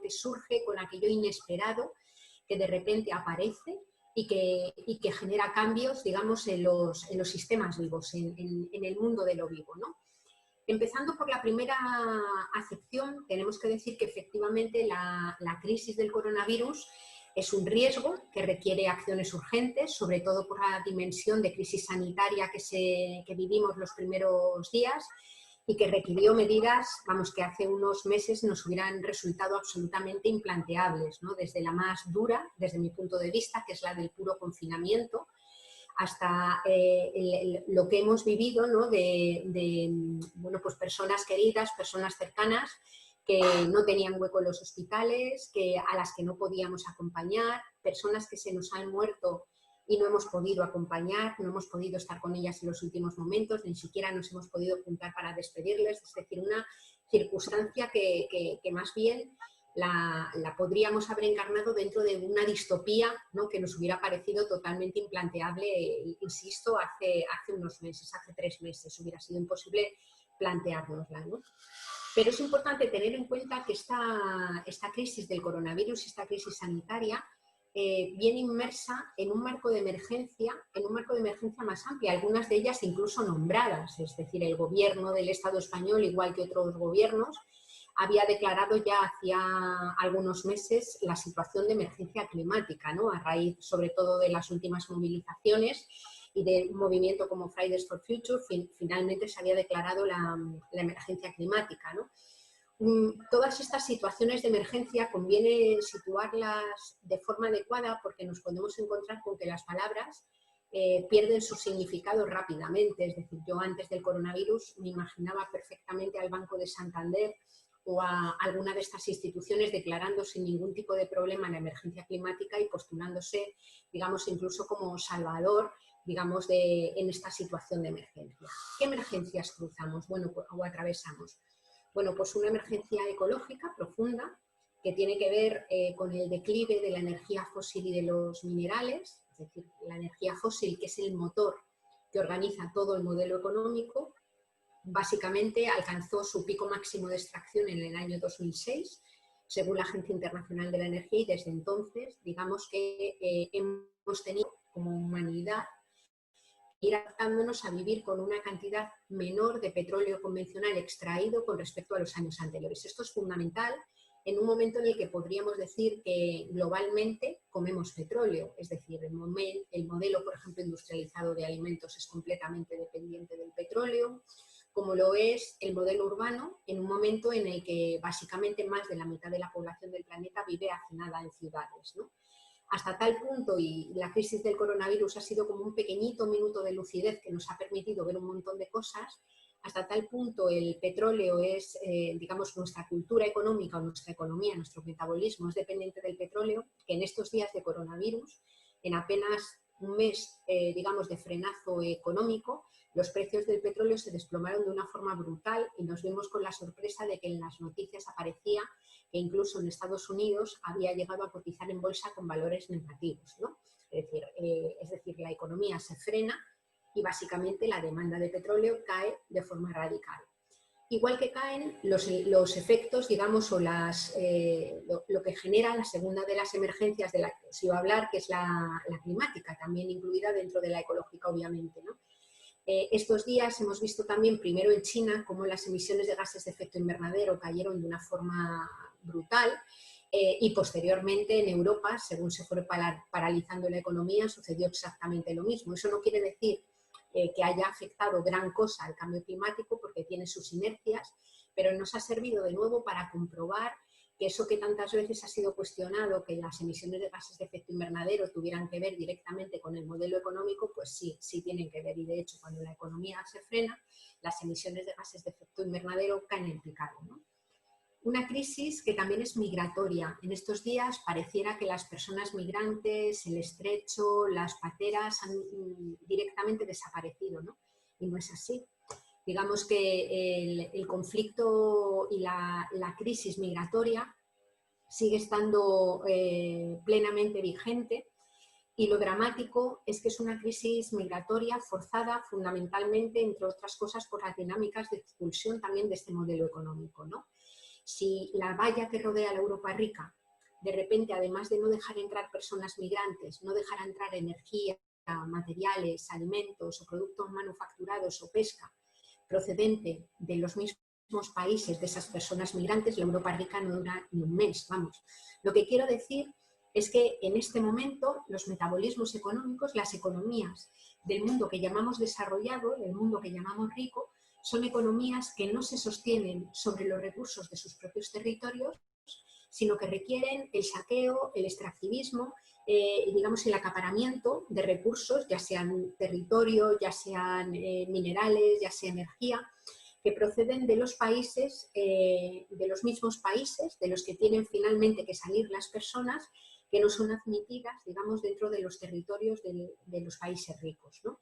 que surge con aquello inesperado que de repente aparece y que genera cambios, digamos, en los sistemas vivos, en el mundo de lo vivo, ¿no? Empezando por la primera acepción, tenemos que decir que efectivamente la crisis del coronavirus es un riesgo que requiere acciones urgentes, sobre todo por la dimensión de crisis sanitaria que vivimos los primeros días y que requirió medidas, vamos, que hace unos meses nos hubieran resultado absolutamente implanteables, ¿no? Desde la más dura, desde mi punto de vista, que es la del puro confinamiento, hasta lo que hemos vivido, ¿no? Bueno, pues personas queridas, personas cercanas, que no tenían hueco en los hospitales, a las que no podíamos acompañar, personas que se nos han muerto y no hemos podido acompañar, no hemos podido estar con ellas en los últimos momentos, ni siquiera nos hemos podido juntar para despedirles, es decir, una circunstancia que más bien la podríamos haber encarnado dentro de una distopía, ¿no? Que nos hubiera parecido totalmente implanteable, insisto, hace unos meses, hace 3 meses, hubiera sido imposible planteárnosla, ¿no? Pero es importante tener en cuenta que esta crisis del coronavirus, esta crisis sanitaria, viene inmersa en un marco de emergencia más amplia, algunas de ellas incluso nombradas, es decir, el gobierno del Estado español, igual que otros gobiernos, había declarado ya hacía algunos meses la situación de emergencia climática, ¿no? A raíz sobre todo de las últimas movilizaciones y de un movimiento como Fridays for Future, finalmente se había declarado la emergencia climática, ¿no? Todas estas situaciones de emergencia conviene situarlas de forma adecuada porque nos podemos encontrar con que las palabras pierden su significado rápidamente. Es decir, yo antes del coronavirus me imaginaba perfectamente al Banco de Santander o a alguna de estas instituciones declarando sin ningún tipo de problema la emergencia climática y postulándose, digamos, incluso como salvador, digamos, en esta situación de emergencia. ¿Qué emergencias cruzamos? Bueno, o atravesamos. Bueno, pues una emergencia ecológica profunda que tiene que ver con el declive de la energía fósil y de los minerales, es decir, la energía fósil, que es el motor que organiza todo el modelo económico, básicamente alcanzó su pico máximo de extracción en el año 2006, según la Agencia Internacional de la Energía, y desde entonces, digamos que hemos tenido como humanidad ir adaptándonos a vivir con una cantidad menor de petróleo convencional extraído con respecto a los años anteriores. Esto es fundamental en un momento en el que podríamos decir que globalmente comemos petróleo, es decir, el modelo, por ejemplo, industrializado de alimentos es completamente dependiente del petróleo, como lo es el modelo urbano, en un momento en el que básicamente más de la mitad de la población del planeta vive hacinada en ciudades, ¿no? Hasta tal punto, y la crisis del coronavirus ha sido como un pequeñito minuto de lucidez que nos ha permitido ver un montón de cosas, hasta tal punto el petróleo es, digamos, nuestra cultura económica o nuestra economía, nuestro metabolismo es dependiente del petróleo, que en estos días de coronavirus, en apenas un mes, digamos, de frenazo económico, los precios del petróleo se desplomaron de una forma brutal y nos vimos con la sorpresa de que en las noticias aparecía que incluso en Estados Unidos había llegado a cotizar en bolsa con valores negativos, ¿no? Es decir, la economía se frena y básicamente la demanda de petróleo cae de forma radical. Igual que caen los efectos, digamos, o lo que genera la segunda de las emergencias de la que se iba a hablar, que es la climática, también incluida dentro de la ecológica, obviamente, ¿no? Estos días hemos visto también, primero en China, cómo las emisiones de gases de efecto invernadero cayeron de una forma brutal y posteriormente en Europa, según se fue paralizando la economía, sucedió exactamente lo mismo. Eso no quiere decir que haya afectado gran cosa al cambio climático porque tiene sus inercias, pero nos ha servido de nuevo para comprobar que eso que tantas veces ha sido cuestionado, que las emisiones de gases de efecto invernadero tuvieran que ver directamente con el modelo económico, pues sí tienen que ver. Y de hecho, cuando la economía se frena, las emisiones de gases de efecto invernadero caen en picado, ¿no? Una crisis que también es migratoria. En estos días pareciera que las personas migrantes, el estrecho, las pateras han directamente desaparecido, ¿no? Y no es así. Digamos que el conflicto y la crisis migratoria sigue estando plenamente vigente y lo dramático es que es una crisis migratoria forzada fundamentalmente, entre otras cosas, por las dinámicas de expulsión también de este modelo económico, ¿no? si la valla que rodea la Europa rica, de repente, además de no dejar entrar personas migrantes, no dejar entrar energía, materiales, alimentos o productos manufacturados o pesca procedente de los mismos países de esas personas migrantes, la Europa rica no dura ni un mes, vamos. Lo que quiero decir es que en este momento los metabolismos económicos, las economías del mundo que llamamos desarrollado, del mundo que llamamos rico, son economías que no se sostienen sobre los recursos de sus propios territorios, sino que requieren el saqueo, el extractivismo, digamos el acaparamiento de recursos, ya sean territorio, ya sean minerales, ya sea energía, que proceden de los países, de los mismos países, de los que tienen finalmente que salir las personas que no son admitidas, digamos, dentro de los territorios de los países ricos, ¿no?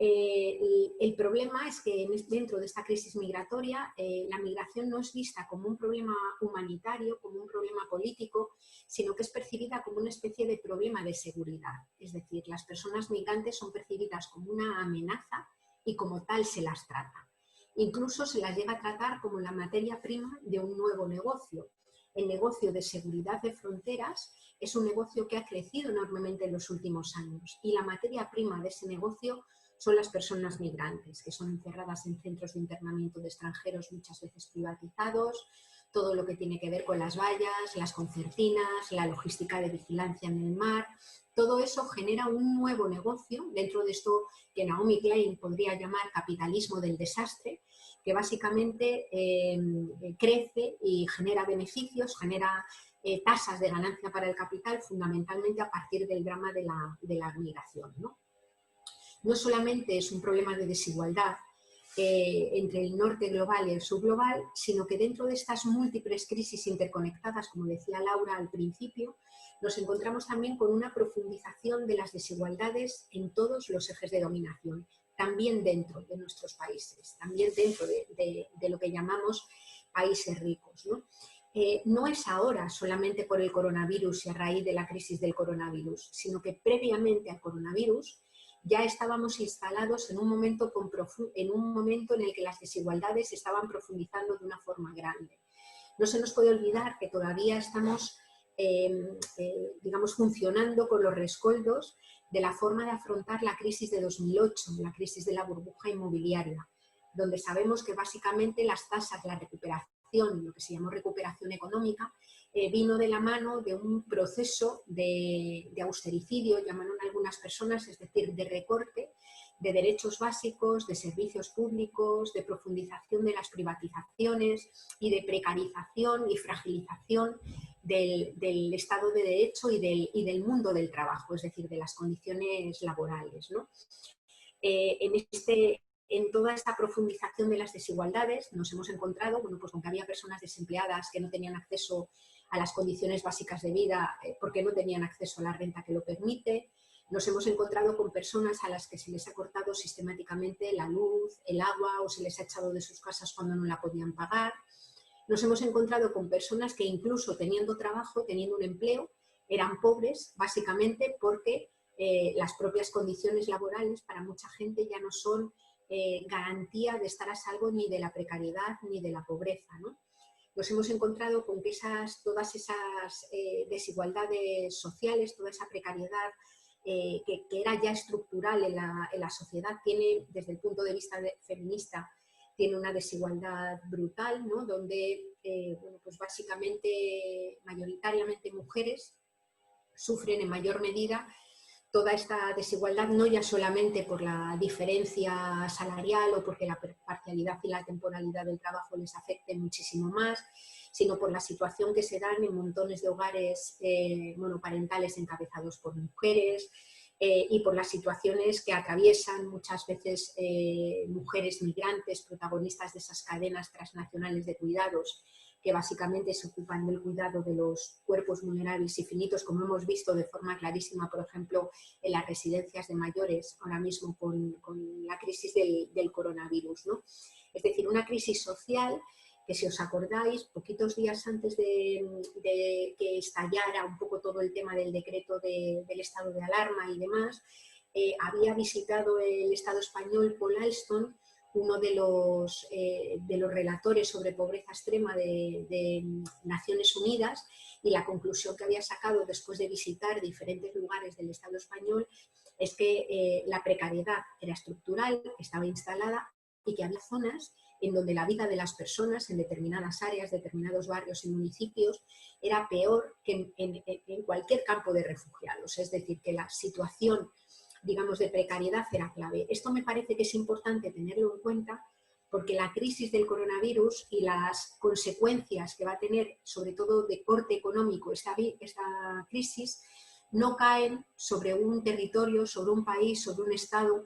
El problema es que dentro de esta crisis migratoria la migración no es vista como un problema humanitario, como un problema político, sino que es percibida como una especie de problema de seguridad. Es decir, las personas migrantes son percibidas como una amenaza y como tal se las trata. Incluso se las llega a tratar como la materia prima de un nuevo negocio. El negocio de seguridad de fronteras es un negocio que ha crecido enormemente en los últimos años y la materia prima de ese negocio son las personas migrantes, que son encerradas en centros de internamiento de extranjeros muchas veces privatizados, todo lo que tiene que ver con las vallas, las concertinas, la logística de vigilancia en el mar, todo eso genera un nuevo negocio dentro de esto que Naomi Klein podría llamar capitalismo del desastre, que básicamente crece y genera beneficios, genera tasas de ganancia para el capital, fundamentalmente a partir del drama de la migración, ¿no? No solamente es un problema de desigualdad entre el norte global y el sur global, sino que dentro de estas múltiples crisis interconectadas, como decía Laura al principio, nos encontramos también con una profundización de las desigualdades en todos los ejes de dominación, también dentro de nuestros países, también dentro de lo que llamamos países ricos, ¿no? No es ahora solamente por el coronavirus y a raíz de la crisis del coronavirus, sino que previamente al coronavirus ya estábamos instalados en un momento en el que las desigualdades estaban profundizando de una forma grande. No se nos puede olvidar que todavía estamos, digamos, funcionando con los rescoldos de la forma de afrontar la crisis de 2008, la crisis de la burbuja inmobiliaria, donde sabemos que básicamente las tasas, la recuperación, lo que se llamó recuperación económica, vino de la mano de un proceso de austericidio, llamaron algunas personas, es decir, de recorte de derechos básicos, de servicios públicos, de profundización de las privatizaciones y de precarización y fragilización del Estado de Derecho y del mundo del trabajo, es decir, de las condiciones laborales, ¿no? En toda esta profundización de las desigualdades nos hemos encontrado, bueno, pues con que había personas desempleadas que no tenían acceso a las condiciones básicas de vida porque no tenían acceso a la renta que lo permite. Nos hemos encontrado con personas a las que se les ha cortado sistemáticamente la luz, el agua o se les ha echado de sus casas cuando no la podían pagar. Nos hemos encontrado con personas que incluso teniendo trabajo, teniendo un empleo, eran pobres básicamente porque las propias condiciones laborales para mucha gente ya no son garantía de estar a salvo ni de la precariedad ni de la pobreza, ¿no? Nos hemos encontrado con que todas esas desigualdades sociales, toda esa precariedad que era ya estructural en la sociedad, tiene, desde el punto de vista feminista, tiene una desigualdad brutal, ¿no? Donde bueno, pues básicamente, mayoritariamente mujeres sufren en mayor medida toda esta desigualdad, no ya solamente por la diferencia salarial o porque la parcialidad y la temporalidad del trabajo les afecte muchísimo más, sino por la situación que se dan en montones de hogares monoparentales encabezados por mujeres y por las situaciones que atraviesan muchas veces mujeres migrantes, protagonistas de esas cadenas transnacionales de cuidados, que básicamente se ocupan del cuidado de los cuerpos vulnerables y finitos, como hemos visto de forma clarísima, por ejemplo, en las residencias de mayores, ahora mismo con la crisis del coronavirus, ¿no? Es decir, una crisis social que, si os acordáis, poquitos días antes de que estallara un poco todo el tema del decreto del estado de alarma y demás, había visitado el Estado español Paul Alston, uno de los relatores sobre pobreza extrema de Naciones Unidas, y la conclusión que había sacado después de visitar diferentes lugares del Estado español es que la precariedad era estructural, estaba instalada, y que había zonas en donde la vida de las personas en determinadas áreas, determinados barrios y municipios era peor que en cualquier campo de refugiados. Es decir, que la situación, digamos, de precariedad era clave. Esto me parece que es importante tenerlo en cuenta, porque la crisis del coronavirus y las consecuencias que va a tener, sobre todo de corte económico, esta crisis, no caen sobre un territorio, sobre un país, sobre un Estado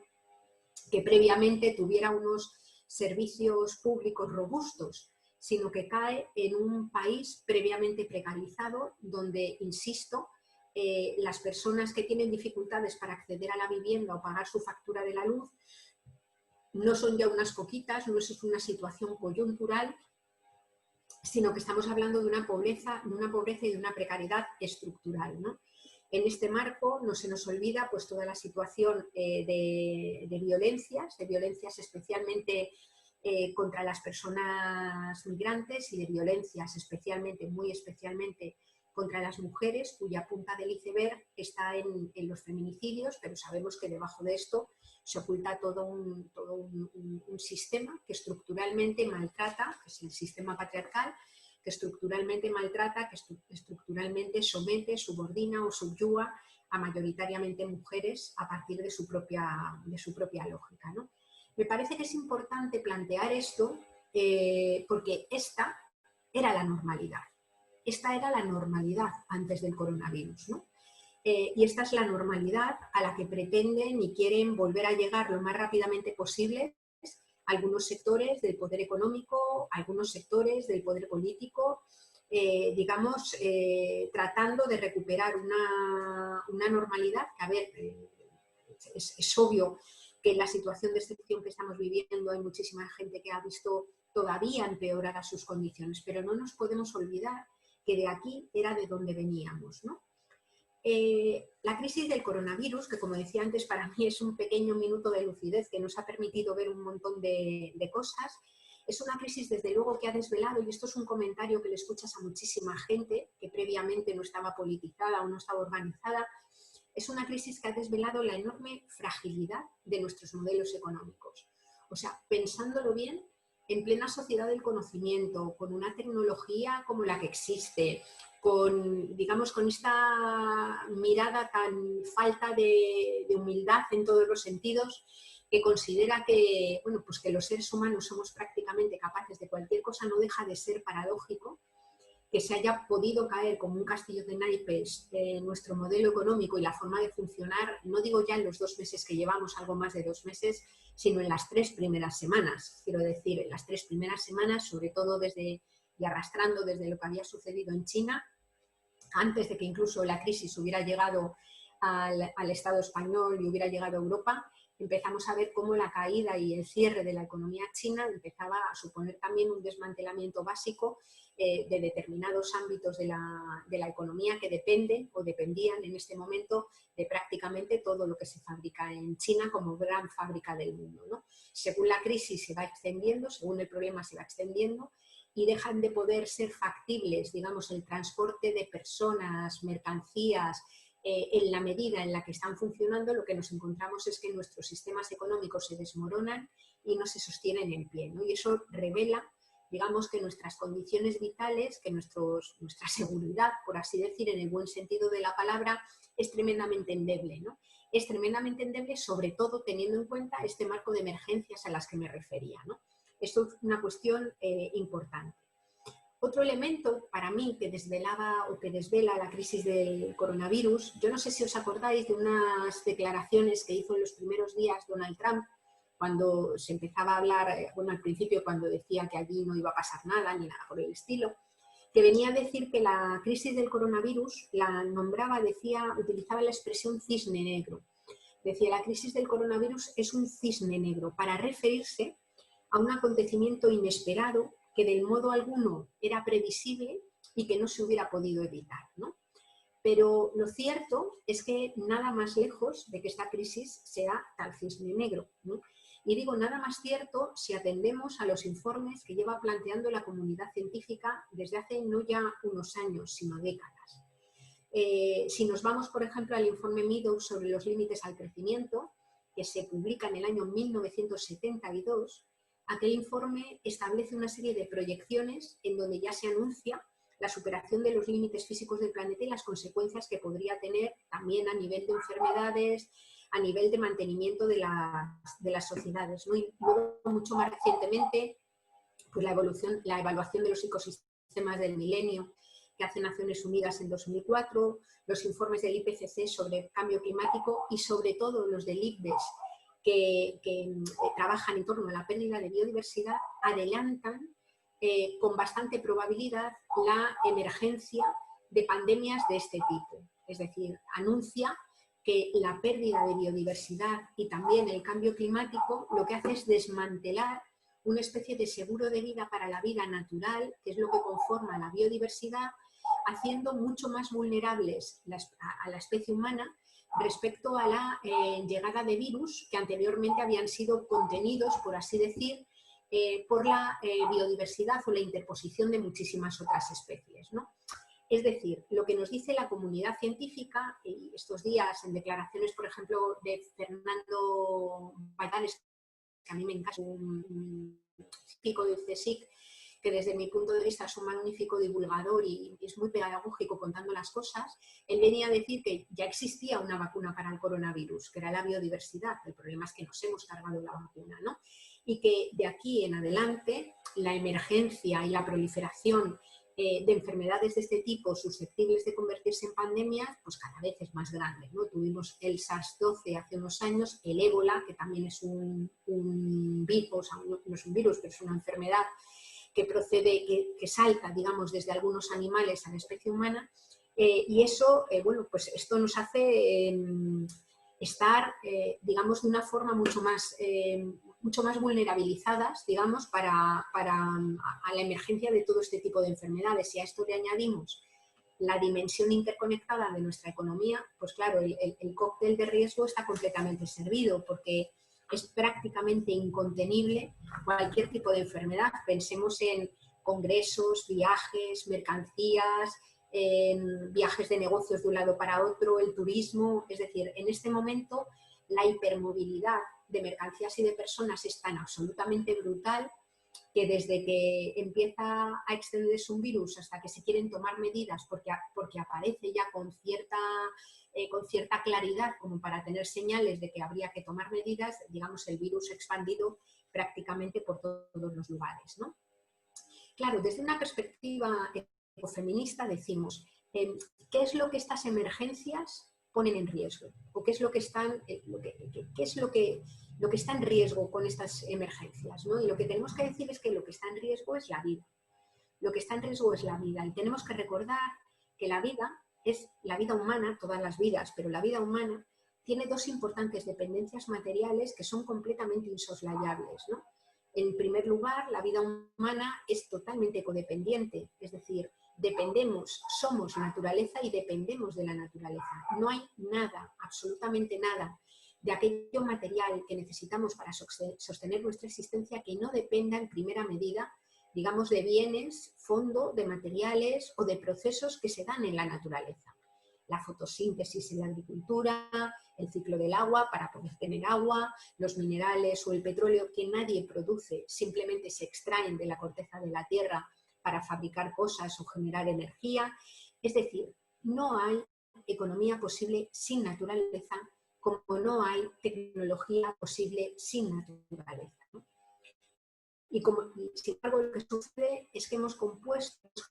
que previamente tuviera unos servicios públicos robustos, sino que cae en un país previamente precarizado, donde, insisto, las personas que tienen dificultades para acceder a la vivienda o pagar su factura de la luz no son ya unas poquitas, no es una situación coyuntural, sino que estamos hablando de una pobreza y de una precariedad estructural, ¿no? En este marco no se nos olvida pues toda la situación de violencias especialmente contra las personas migrantes, y de violencias especialmente, muy especialmente, contra las mujeres, cuya punta del iceberg está en los feminicidios, pero sabemos que debajo de esto se oculta todo un sistema que estructuralmente maltrata, que es el sistema patriarcal, que estructuralmente maltrata, que estructuralmente somete, subordina o subyuga a mayoritariamente mujeres a partir de su propia lógica, ¿no? Me parece que es importante plantear esto porque esta era la normalidad. Esta era la normalidad antes del coronavirus, ¿no? Y esta es la normalidad a la que pretenden y quieren volver a llegar lo más rápidamente posible algunos sectores del poder económico, algunos sectores del poder político, digamos, tratando de recuperar una normalidad que, a ver, es obvio que en la situación de excepción que estamos viviendo hay muchísima gente que ha visto todavía empeoradas sus condiciones, pero no nos podemos olvidar que de aquí era de donde veníamos, ¿no? La crisis del coronavirus, que como decía antes, para mí es un pequeño minuto de lucidez que nos ha permitido ver un montón de cosas, es una crisis desde luego que ha desvelado, y esto es un comentario que le escuchas a muchísima gente que previamente no estaba politizada o no estaba organizada, es una crisis que ha desvelado la enorme fragilidad de nuestros modelos económicos. O sea, pensándolo bien, en plena sociedad del conocimiento, con una tecnología como la que existe, con, digamos, con esta mirada tan falta de humildad en todos los sentidos, que considera que, bueno, pues que los seres humanos somos prácticamente capaces de cualquier cosa, no deja de ser paradójico que se haya podido caer como un castillo de naipes nuestro modelo económico y la forma de funcionar, no digo ya en los 2 meses que llevamos, algo más de 2 meses, sino en las 3 primeras semanas. Quiero decir, en las 3 primeras semanas, sobre todo y arrastrando desde lo que había sucedido en China, antes de que incluso la crisis hubiera llegado al Estado español y hubiera llegado a Europa, empezamos a ver cómo la caída y el cierre de la economía china empezaba a suponer también un desmantelamiento básico de determinados ámbitos de la economía que dependen o dependían en este momento de prácticamente todo lo que se fabrica en China como gran fábrica del mundo, ¿no? Según la crisis se va extendiendo, según el problema se va extendiendo, y dejan de poder ser factibles, digamos, el transporte de personas, mercancías, en la medida en la que están funcionando, lo que nos encontramos es que nuestros sistemas económicos se desmoronan y no se sostienen en pie, ¿no? Y eso revela, digamos, que nuestras condiciones vitales, que nuestra seguridad, por así decir, en el buen sentido de la palabra, es tremendamente endeble, ¿no? Es tremendamente endeble, sobre todo teniendo en cuenta este marco de emergencias a las que me refería, ¿no? Esto es una cuestión importante. Otro elemento para mí que desvelaba o que desvela la crisis del coronavirus, yo no sé si os acordáis de unas declaraciones que hizo en los primeros días Donald Trump, cuando se empezaba a hablar, bueno, al principio cuando decía que allí no iba a pasar nada, ni nada por el estilo, que venía a decir que la crisis del coronavirus la nombraba, utilizaba la expresión cisne negro. Decía, la crisis del coronavirus es un cisne negro, para referirse a un acontecimiento inesperado que del modo alguno era previsible y que no se hubiera podido evitar, ¿no? Pero lo cierto es que nada más lejos de que esta crisis sea tal cisne negro, ¿no? Y digo nada más cierto si atendemos a los informes que lleva planteando la comunidad científica desde hace no ya unos años, sino décadas. Si nos vamos, por ejemplo, al informe Meadows sobre los límites al crecimiento, que se publica en el año 1972, aquel informe establece una serie de proyecciones en donde ya se anuncia la superación de los límites físicos del planeta y las consecuencias que podría tener también a nivel de enfermedades, a nivel de mantenimiento de las sociedades, ¿no? Y luego, mucho más recientemente, pues la evaluación de los ecosistemas del milenio que hace Naciones Unidas en 2004, los informes del IPCC sobre cambio climático y sobre todo los del IPBES que trabajan en torno a la pérdida de biodiversidad, adelantan con bastante probabilidad la emergencia de pandemias de este tipo. Es decir, anuncia que la pérdida de biodiversidad y también el cambio climático lo que hace es desmantelar una especie de seguro de vida para la vida natural, que es lo que conforma la biodiversidad, haciendo mucho más vulnerables a la especie humana respecto a la llegada de virus que anteriormente habían sido contenidos, por así decir, por la biodiversidad o la interposición de muchísimas otras especies, ¿no? Es decir, lo que nos dice la comunidad científica, y estos días en declaraciones, por ejemplo, de Fernando Valladares, que a mí me encanta, un científico del CSIC, que desde mi punto de vista es un magnífico divulgador y es muy pedagógico contando las cosas, él venía a decir que ya existía una vacuna para el coronavirus, que era la biodiversidad. El problema es que nos hemos cargado la vacuna, ¿no? Y que de aquí en adelante la emergencia y la proliferación de enfermedades de este tipo susceptibles de convertirse en pandemias, pues cada vez es más grande, ¿no? Tuvimos el SARS-12 hace unos años, el ébola, que también es un virus, o sea, no es un virus, pero es una enfermedad que procede, que salta, digamos, desde algunos animales a la especie humana, y eso, bueno, pues esto nos hace estar, digamos, de una forma mucho más vulnerabilizadas, digamos, a la emergencia de todo este tipo de enfermedades. Y a esto le añadimos la dimensión interconectada de nuestra economía, pues claro, el cóctel de riesgo está completamente servido, porque es prácticamente incontenible cualquier tipo de enfermedad. Pensemos en congresos, viajes, mercancías, viajes de negocios de un lado para otro, el turismo. Es decir, en este momento la hipermovilidad de mercancías y de personas es tan absolutamente brutal que desde que empieza a extenderse un virus hasta que se quieren tomar medidas porque aparece ya con cierta claridad como para tener señales de que habría que tomar medidas, digamos, el virus expandido prácticamente por todos los lugares, ¿no? Claro, desde una perspectiva ecofeminista decimos, ¿qué es lo que estas emergencias ponen en riesgo? ¿O qué es lo que está en riesgo con estas emergencias, ¿no? Y lo que tenemos que decir es que lo que está en riesgo es la vida. Lo que está en riesgo es la vida. Y tenemos que recordar que la vida es la vida humana, todas las vidas, pero la vida humana tiene dos importantes dependencias materiales que son completamente insoslayables, ¿no? En primer lugar, la vida humana es totalmente codependiente, es decir, somos naturaleza y dependemos de la naturaleza. No hay nada, absolutamente nada, de aquello material que necesitamos para sostener nuestra existencia que no dependa en primera medida, digamos, de bienes, fondo, de materiales o de procesos que se dan en la naturaleza. La fotosíntesis en la agricultura, el ciclo del agua para poder tener agua, los minerales o el petróleo que nadie produce, simplemente se extraen de la corteza de la tierra para fabricar cosas o generar energía. Es decir, no hay economía posible sin naturaleza, como no hay tecnología posible sin naturaleza, ¿no? Y sin embargo, lo que sucede es que hemos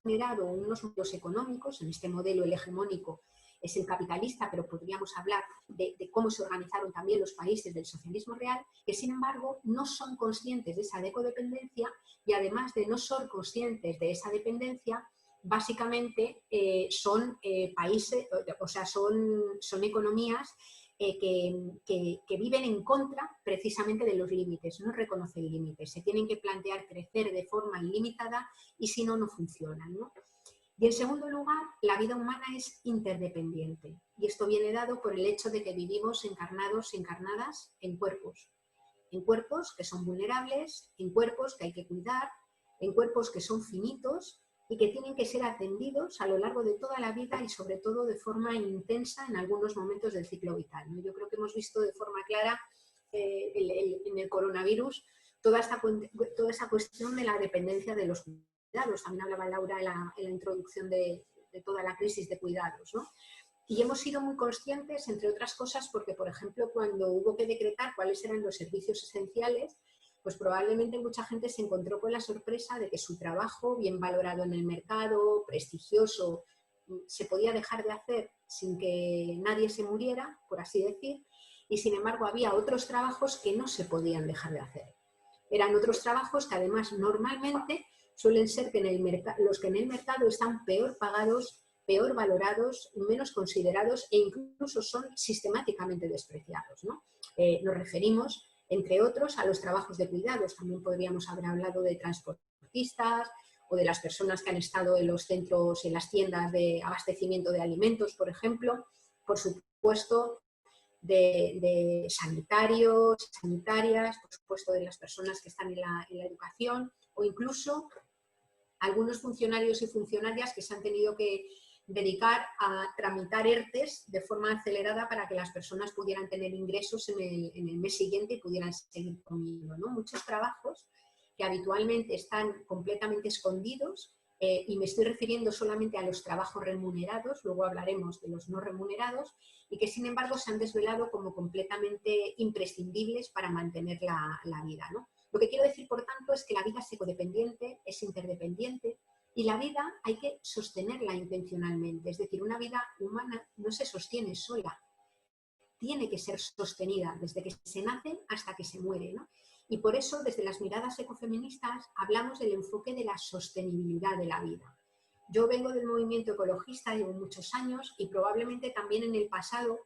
generado unos modelos económicos. En este modelo el hegemónico es el capitalista, pero podríamos hablar de cómo se organizaron también los países del socialismo real, que sin embargo no son conscientes de esa dependencia, y además de no ser conscientes de esa dependencia, básicamente son países, o sea, son economías que viven en contra precisamente de los límites, no reconocen límites, se tienen que plantear crecer de forma ilimitada y si no, no funcionan, ¿no? Y en segundo lugar, la vida humana es interdependiente, y esto viene dado por el hecho de que vivimos encarnados y encarnadas en cuerpos. en cuerpos que son vulnerables, en cuerpos que hay que cuidar, en cuerpos que son finitos y que tienen que ser atendidos a lo largo de toda la vida y sobre todo de forma intensa en algunos momentos del ciclo vital, ¿no? Yo creo que hemos visto de forma clara en el coronavirus toda esa cuestión de la dependencia de los cuidados. También hablaba Laura en la introducción de toda la crisis de cuidados, ¿no? Y hemos sido muy conscientes, entre otras cosas, porque, por ejemplo, cuando hubo que decretar cuáles eran los servicios esenciales, pues probablemente mucha gente se encontró con la sorpresa de que su trabajo, bien valorado en el mercado, prestigioso, se podía dejar de hacer sin que nadie se muriera, por así decir, y sin embargo había otros trabajos que no se podían dejar de hacer. Eran otros trabajos que además normalmente suelen ser los que en el mercado están peor pagados, peor valorados, menos considerados e incluso son sistemáticamente despreciados, ¿no? Nos referimos, entre otros, a los trabajos de cuidados. También podríamos haber hablado de transportistas o de las personas que han estado en los centros, en las tiendas de abastecimiento de alimentos, por ejemplo. Por supuesto, de sanitarios, sanitarias, por supuesto de las personas que están en la educación o incluso algunos funcionarios y funcionarias que se han tenido que dedicar a tramitar ERTEs de forma acelerada para que las personas pudieran tener ingresos en el mes siguiente y pudieran seguir comiendo, ¿no? Muchos trabajos que habitualmente están completamente escondidos y me estoy refiriendo solamente a los trabajos remunerados, luego hablaremos de los no remunerados, y que sin embargo se han desvelado como completamente imprescindibles para mantener la vida, ¿no? Lo que quiero decir, por tanto, es que la vida es ecodependiente, es interdependiente, y la vida hay que sostenerla intencionalmente. Es decir, una vida humana no se sostiene sola, tiene que ser sostenida desde que se nace hasta que se muere, ¿no? Y por eso, desde las miradas ecofeministas, hablamos del enfoque de la sostenibilidad de la vida. Yo vengo del movimiento ecologista, llevo muchos años y probablemente también en el pasado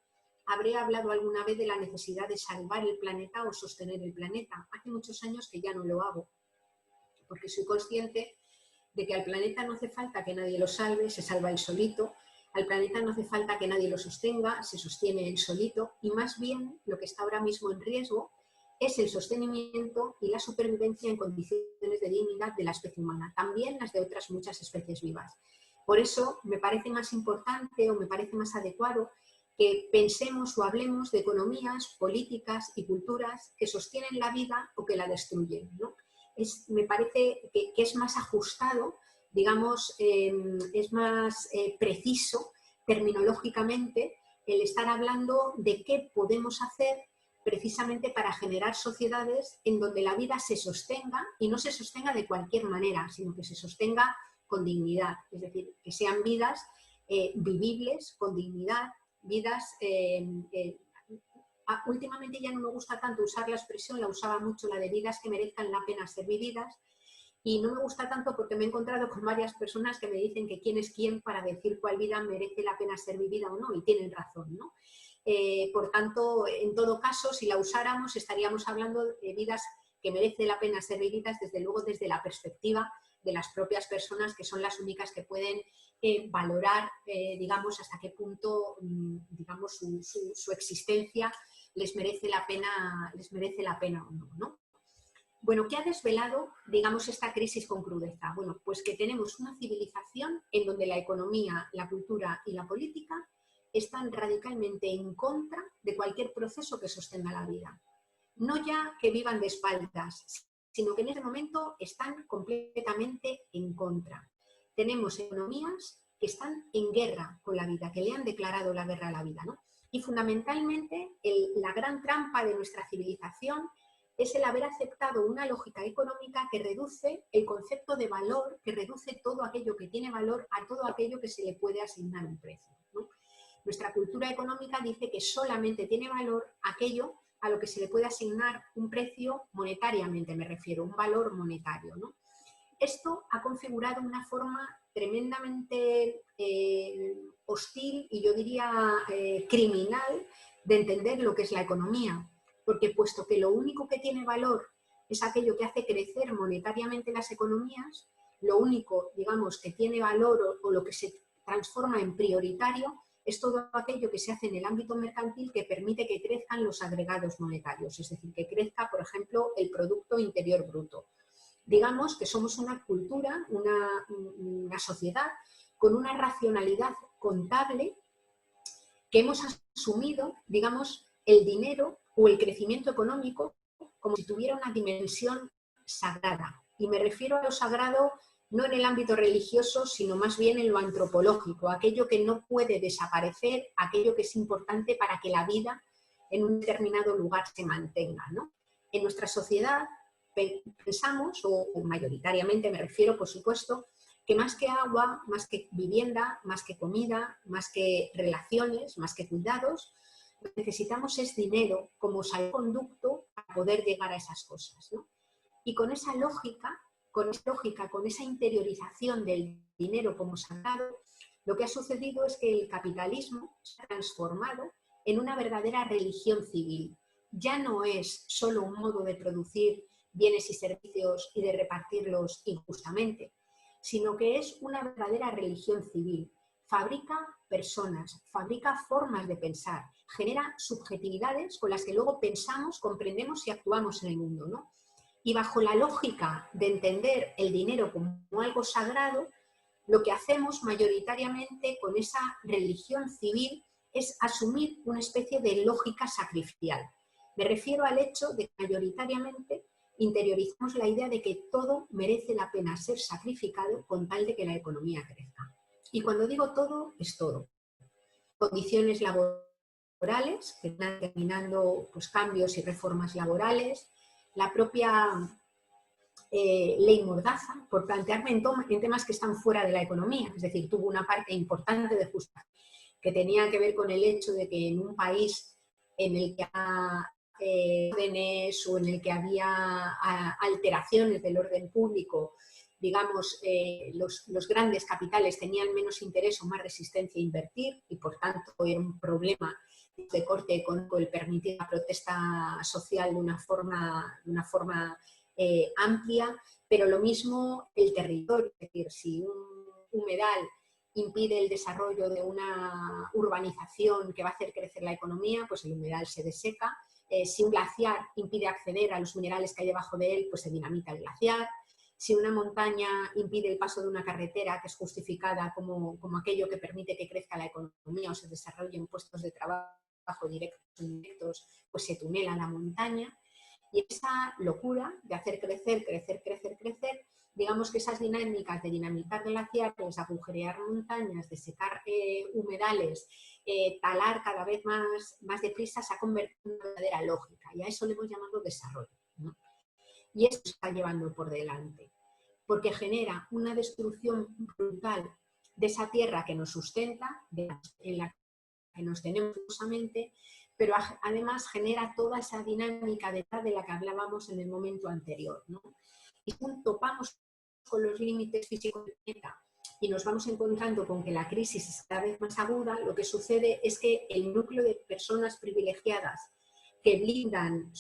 habré hablado alguna vez de la necesidad de salvar el planeta o sostener el planeta. Hace muchos años que ya no lo hago, porque soy consciente de que al planeta no hace falta que nadie lo salve, se salva él solito. Al planeta no hace falta que nadie lo sostenga, se sostiene él solito. Y más bien lo que está ahora mismo en riesgo es el sostenimiento y la supervivencia en condiciones de dignidad de la especie humana, también las de otras muchas especies vivas. Por eso me parece más importante o me parece más adecuado que pensemos o hablemos de economías, políticas y culturas que sostienen la vida o que la destruyen, ¿no? Me parece que es más ajustado, digamos, es más preciso terminológicamente el estar hablando de qué podemos hacer precisamente para generar sociedades en donde la vida se sostenga y no se sostenga de cualquier manera, sino que se sostenga con dignidad, es decir, que sean vidas vivibles, con dignidad, vidas últimamente ya no me gusta tanto usar la expresión, la usaba mucho, la de vidas que merezcan la pena ser vividas, y no me gusta tanto porque me he encontrado con varias personas que me dicen que quién es quién para decir cuál vida merece la pena ser vivida o no, y tienen razón, ¿no? Por tanto, en todo caso, si la usáramos, estaríamos hablando de vidas que merece la pena ser vividas, desde luego desde la perspectiva de las propias personas, que son las únicas que pueden valorar, digamos, hasta qué punto, digamos, su existencia les merece la pena o no, ¿no? Bueno, ¿qué ha desvelado, digamos, esta crisis con crudeza? Bueno, pues que tenemos una civilización en donde la economía, la cultura y la política están radicalmente en contra de cualquier proceso que sostenga la vida. No ya que vivan de espaldas, sino que en este momento están completamente en contra. Tenemos economías que están en guerra con la vida, que le han declarado la guerra a la vida, ¿no? Y fundamentalmente la gran trampa de nuestra civilización es el haber aceptado una lógica económica que reduce el concepto de valor, que reduce todo aquello que tiene valor a todo aquello que se le puede asignar un precio, ¿no? Nuestra cultura económica dice que solamente tiene valor aquello a lo que se le puede asignar un precio monetariamente, me refiero, un valor monetario, ¿no? Esto ha configurado una forma tremendamente hostil y yo diría criminal de entender lo que es la economía, porque puesto que lo único que tiene valor es aquello que hace crecer monetariamente las economías, lo único, digamos, que tiene valor o lo que se transforma en prioritario es todo aquello que se hace en el ámbito mercantil que permite que crezcan los agregados monetarios, es decir, que crezca, por ejemplo, el Producto Interior Bruto. Digamos que somos una cultura, una sociedad con una racionalidad contable que hemos asumido, digamos, el dinero o el crecimiento económico como si tuviera una dimensión sagrada. Y me refiero a lo sagrado no en el ámbito religioso, sino más bien en lo antropológico, aquello que no puede desaparecer, aquello que es importante para que la vida en un determinado lugar se mantenga, ¿no? En nuestra sociedad pensamos, o mayoritariamente me refiero, por supuesto, que más que agua, más que vivienda, más que comida, más que relaciones, más que cuidados, lo que necesitamos es dinero como salvoconducto para poder llegar a esas cosas, ¿no? Y con esa lógica, con esa interiorización del dinero como sagrado, lo que ha sucedido es que el capitalismo se ha transformado en una verdadera religión civil. Ya no es solo un modo de producir bienes y servicios y de repartirlos injustamente, sino que es una verdadera religión civil. Fabrica personas, fabrica formas de pensar, genera subjetividades con las que luego pensamos, comprendemos y actuamos en el mundo, ¿no? Y bajo la lógica de entender el dinero como algo sagrado, lo que hacemos mayoritariamente con esa religión civil es asumir una especie de lógica sacrificial. Me refiero al hecho de que mayoritariamente interiorizamos la idea de que todo merece la pena ser sacrificado con tal de que la economía crezca. Y cuando digo todo, es todo. Condiciones laborales, que están determinando pues, cambios y reformas laborales, la propia ley Mordaza, por plantearme en temas que están fuera de la economía, es decir, tuvo una parte importante de justicia que tenía que ver con el hecho de que en un país en el que órdenes o en el que había alteraciones del orden público, digamos, los grandes capitales tenían menos interés o más resistencia a invertir y por tanto era un problema de corte económico el permitir la protesta social de una forma amplia, pero lo mismo el territorio, es decir, si un humedal impide el desarrollo de una urbanización que va a hacer crecer la economía, pues el humedal se deseca. Si un glaciar impide acceder a los minerales que hay debajo de él, pues se dinamita el glaciar. Si una montaña impide el paso de una carretera que es justificada como aquello que permite que crezca la economía o se desarrollen puestos de trabajo directos o indirectos, pues se tunela la montaña. Y esa locura de hacer crecer, digamos que esas dinámicas de dinamitar glaciares, agujerear montañas, de secar humedales, talar cada vez más deprisa, se ha convertido en una verdadera lógica. Y a eso le hemos llamado desarrollo, ¿no? Y eso se está llevando por delante, porque genera una destrucción brutal de esa tierra que nos sustenta, en la que nos tenemos justamente, pero además genera toda esa dinámica de la que hablábamos en el momento anterior, ¿no? Y cuando topamos con los límites físicos del planeta y nos vamos encontrando con que la crisis es cada vez más aguda, lo que sucede es que el núcleo de personas privilegiadas que blindan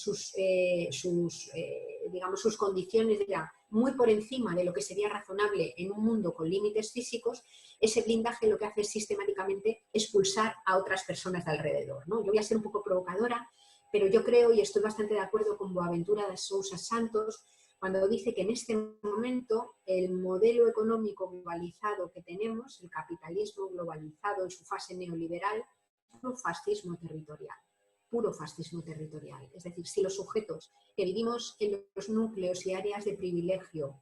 digamos, sus condiciones de vida muy por encima de lo que sería razonable en un mundo con límites físicos, ese blindaje lo que hace es sistemáticamente expulsar a otras personas de alrededor, ¿no? Yo voy a ser un poco provocadora, pero yo creo y estoy bastante de acuerdo con Boaventura de Sousa Santos cuando dice que en este momento el modelo económico globalizado que tenemos, el capitalismo globalizado en su fase neoliberal, es un fascismo territorial. Puro fascismo territorial. Es decir, si los sujetos que vivimos en los núcleos y áreas de privilegio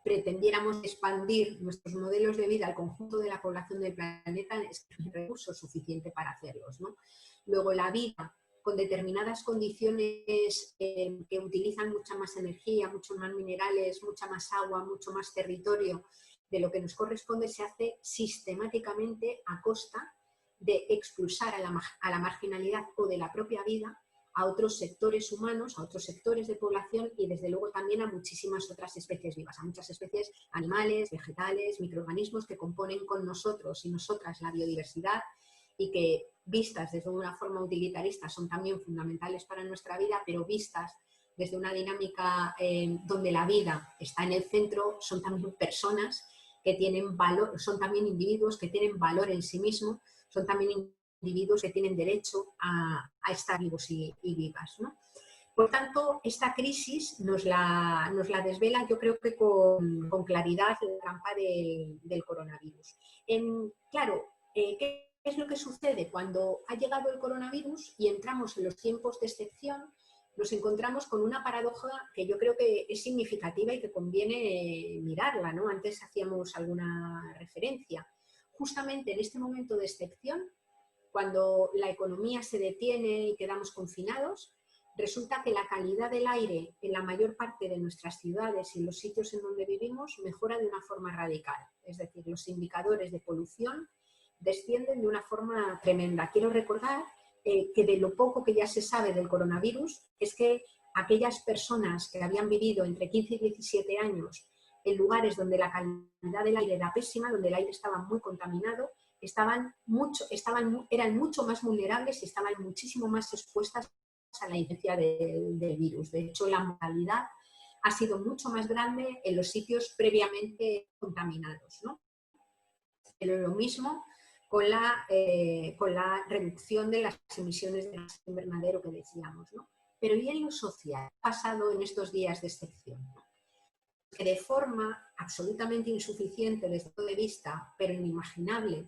pretendiéramos expandir nuestros modelos de vida al conjunto de la población del planeta, es que no hay recursos suficientes para hacerlos, ¿no? Luego, la vida con determinadas condiciones que utilizan mucha más energía, muchos más minerales, mucha más agua, mucho más territorio de lo que nos corresponde, se hace sistemáticamente a costa de expulsar a la marginalidad o de la propia vida a otros sectores humanos, a otros sectores de población y desde luego también a muchísimas otras especies vivas, a muchas especies animales, vegetales, microorganismos que componen con nosotros y nosotras la biodiversidad y que vistas desde una forma utilitarista son también fundamentales para nuestra vida, pero vistas desde una dinámica donde la vida está en el centro, son también personas que tienen valor, son también individuos que tienen valor en sí mismos, son también individuos que tienen derecho a estar vivos y vivas, ¿no? Por tanto, esta crisis nos la desvela, yo creo que con claridad, la trampa del coronavirus. Claro, ¿qué es lo que sucede? Cuando ha llegado el coronavirus y entramos en los tiempos de excepción, nos encontramos con una paradoja que yo creo que es significativa y que conviene mirarla, ¿no? Antes hacíamos alguna referencia. Justamente en este momento de excepción, cuando la economía se detiene y quedamos confinados, resulta que la calidad del aire en la mayor parte de nuestras ciudades y en los sitios en donde vivimos mejora de una forma radical. Es decir, los indicadores de polución descienden de una forma tremenda. Quiero recordar que de lo poco que ya se sabe del coronavirus es que aquellas personas que habían vivido entre 15 y 17 años en lugares donde la calidad del aire era pésima, donde el aire estaba muy contaminado, eran mucho más vulnerables y estaban muchísimo más expuestas a la incidencia del virus. De hecho, la mortalidad ha sido mucho más grande en los sitios previamente contaminados, ¿no? Pero lo mismo con la reducción de las emisiones de gas invernadero que decíamos, ¿no? Pero ¿y en lo social? ¿Qué ha pasado en estos días de excepción? Que de forma absolutamente insuficiente desde el punto de vista, pero inimaginable,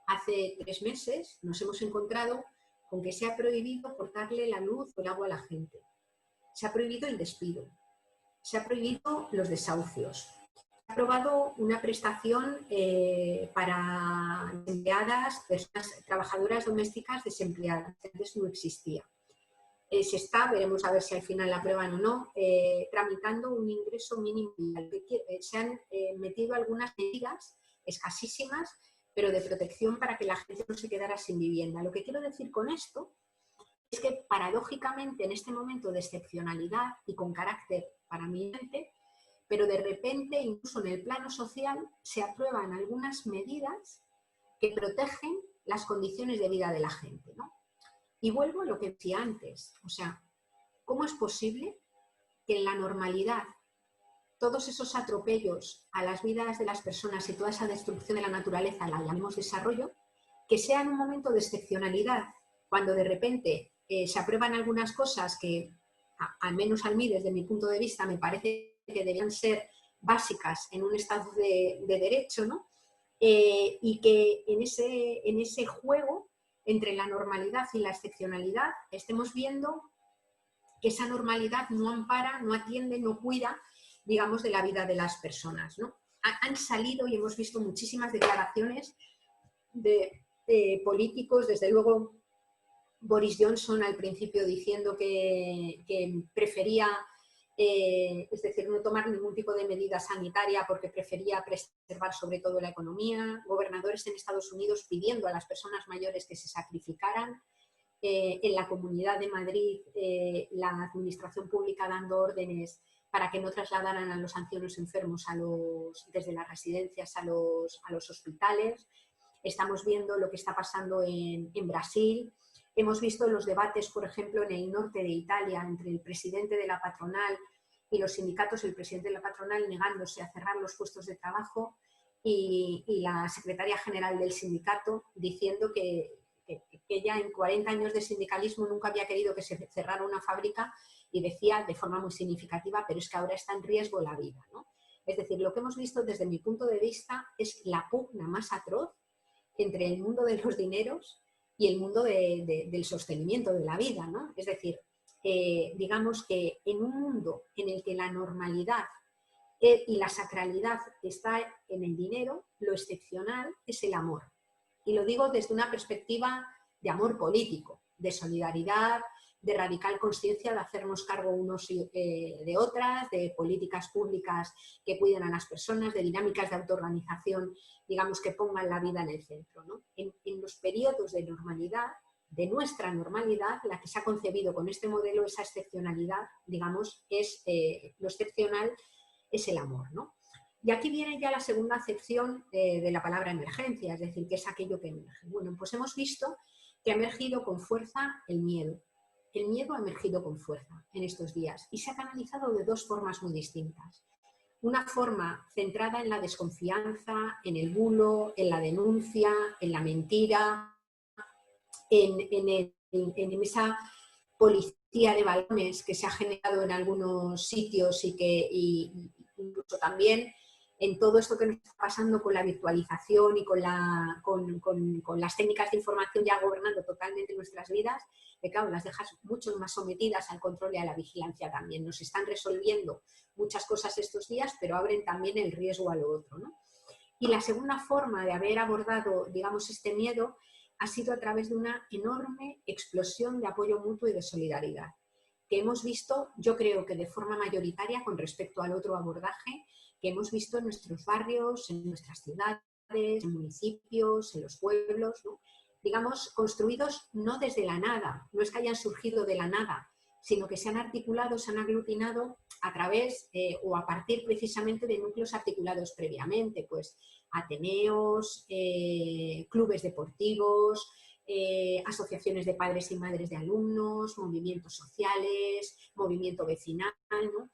hace 3 meses nos hemos encontrado con que se ha prohibido cortarle la luz o el agua a la gente. Se ha prohibido el despido, se ha prohibido los desahucios, se ha aprobado una prestación para empleadas, personas trabajadoras domésticas desempleadas, que antes no existía. Se está, veremos a ver si al final la aprueban o no, tramitando un ingreso mínimo. Se han metido algunas medidas escasísimas, pero de protección para que la gente no se quedara sin vivienda. Lo que quiero decir con esto es que paradójicamente en este momento de excepcionalidad y con carácter para mi mente, pero de repente incluso en el plano social se aprueban algunas medidas que protegen las condiciones de vida de la gente, ¿no? Y vuelvo a lo que decía antes, o sea, ¿cómo es posible que en la normalidad todos esos atropellos a las vidas de las personas y toda esa destrucción de la naturaleza la llamemos desarrollo, que sea en un momento de excepcionalidad, cuando de repente se aprueban algunas cosas que, al menos a mí, desde mi punto de vista, me parece que deberían ser básicas en un estado de derecho, ¿no? Y que en ese juego entre la normalidad y la excepcionalidad estemos viendo que esa normalidad no ampara, no atiende, no cuida, digamos, de la vida de las personas, ¿no? Han salido y hemos visto muchísimas declaraciones de políticos, desde luego Boris Johnson al principio diciendo que prefería, es decir, no tomar ningún tipo de medida sanitaria porque prefería preservar sobre todo la economía, gobernadores en Estados Unidos pidiendo a las personas mayores que se sacrificaran, en la Comunidad de Madrid la administración pública dando órdenes para que no trasladaran a los ancianos enfermos desde las residencias a los hospitales. Estamos viendo lo que está pasando en Brasil. Hemos visto los debates, por ejemplo, en el norte de Italia entre el presidente de la patronal y los sindicatos, el presidente de la patronal negándose a cerrar los puestos de trabajo y la secretaria general del sindicato diciendo que ella en 40 años de sindicalismo nunca había querido que se cerrara una fábrica y decía de forma muy significativa, pero es que ahora está en riesgo la vida, ¿no? Es decir, lo que hemos visto desde mi punto de vista es la pugna más atroz entre el mundo de los dineros y el mundo del sostenimiento de la vida, ¿no? Es decir, digamos que en un mundo en el que la normalidad y la sacralidad está en el dinero, lo excepcional es el amor. Y lo digo desde una perspectiva de amor político, de solidaridad, de radical conciencia de hacernos cargo unos de otras, de políticas públicas que cuiden a las personas, de dinámicas de autoorganización, digamos, que pongan la vida en el centro, ¿no? En los periodos de normalidad, de nuestra normalidad, la que se ha concebido con este modelo, esa excepcionalidad, digamos, es lo excepcional es el amor, ¿no? Y aquí viene ya la segunda acepción de la palabra emergencia, es decir, que es aquello que emerge. Bueno, pues hemos visto que ha emergido con fuerza el miedo. El miedo ha emergido con fuerza en estos días y se ha canalizado de dos formas muy distintas. una forma centrada en la desconfianza, en el bulo, en la denuncia, en la mentira, en esa policía de balones que se ha generado en algunos sitios y incluso también en todo esto que nos está pasando con la virtualización y con las técnicas de información ya gobernando totalmente nuestras vidas, que claro, las dejas mucho más sometidas al control y a la vigilancia también. Nos están resolviendo muchas cosas estos días, pero abren también el riesgo a lo otro, ¿no? Y la segunda forma de haber abordado, digamos, este miedo ha sido a través de una enorme explosión de apoyo mutuo y de solidaridad, que hemos visto, yo creo que de forma mayoritaria con respecto al otro abordaje, que hemos visto en nuestros barrios, en nuestras ciudades, en municipios, en los pueblos, ¿no? Digamos, construidos no desde la nada, no es que hayan surgido de la nada, sino que se han articulado, se han aglutinado a través o a partir precisamente de núcleos articulados previamente, pues ateneos, clubes deportivos, asociaciones de padres y madres de alumnos, movimientos sociales, movimiento vecinal, ¿no?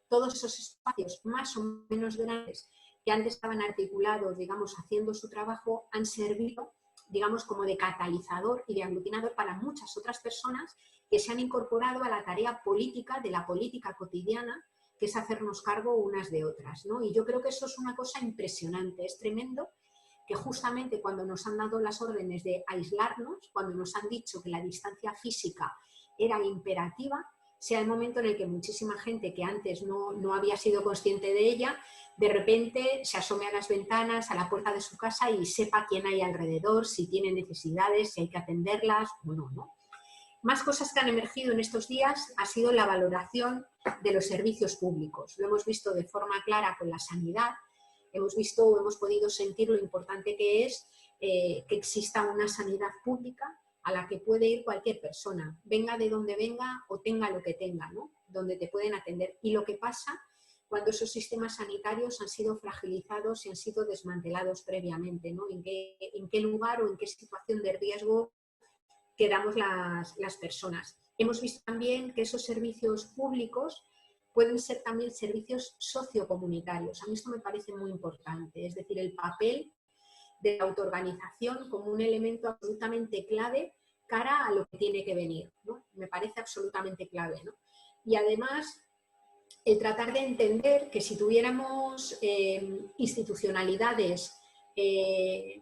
Todos esos espacios más o menos grandes que antes estaban articulados, digamos, haciendo su trabajo, han servido, digamos, como de catalizador y de aglutinador para muchas otras personas que se han incorporado a la tarea política de la política cotidiana, que es hacernos cargo unas de otras, ¿no? Y yo creo que eso es una cosa impresionante, es tremendo que justamente cuando nos han dado las órdenes de aislarnos, cuando nos han dicho que la distancia física era imperativa, sea el momento en el que muchísima gente que antes no había sido consciente de ella, de repente se asome a las ventanas, a la puerta de su casa y sepa quién hay alrededor, si tiene necesidades, si hay que atenderlas o no, ¿no? Más cosas que han emergido en estos días ha sido la valoración de los servicios públicos. Lo hemos visto de forma clara con la sanidad, hemos visto o hemos podido sentir lo importante que es que exista una sanidad pública a la que puede ir cualquier persona, venga de donde venga o tenga lo que tenga, ¿no? Donde te pueden atender. Y lo que pasa cuando esos sistemas sanitarios han sido fragilizados y han sido desmantelados previamente, ¿no? ¿En qué lugar o en qué situación de riesgo quedamos las personas? Hemos visto también que esos servicios públicos pueden ser también servicios sociocomunitarios. A mí esto me parece muy importante, es decir, el papel de la autoorganización como un elemento absolutamente clave cara a lo que tiene que venir, ¿no? Me parece absolutamente clave, ¿no? Y además, el tratar de entender que si tuviéramos institucionalidades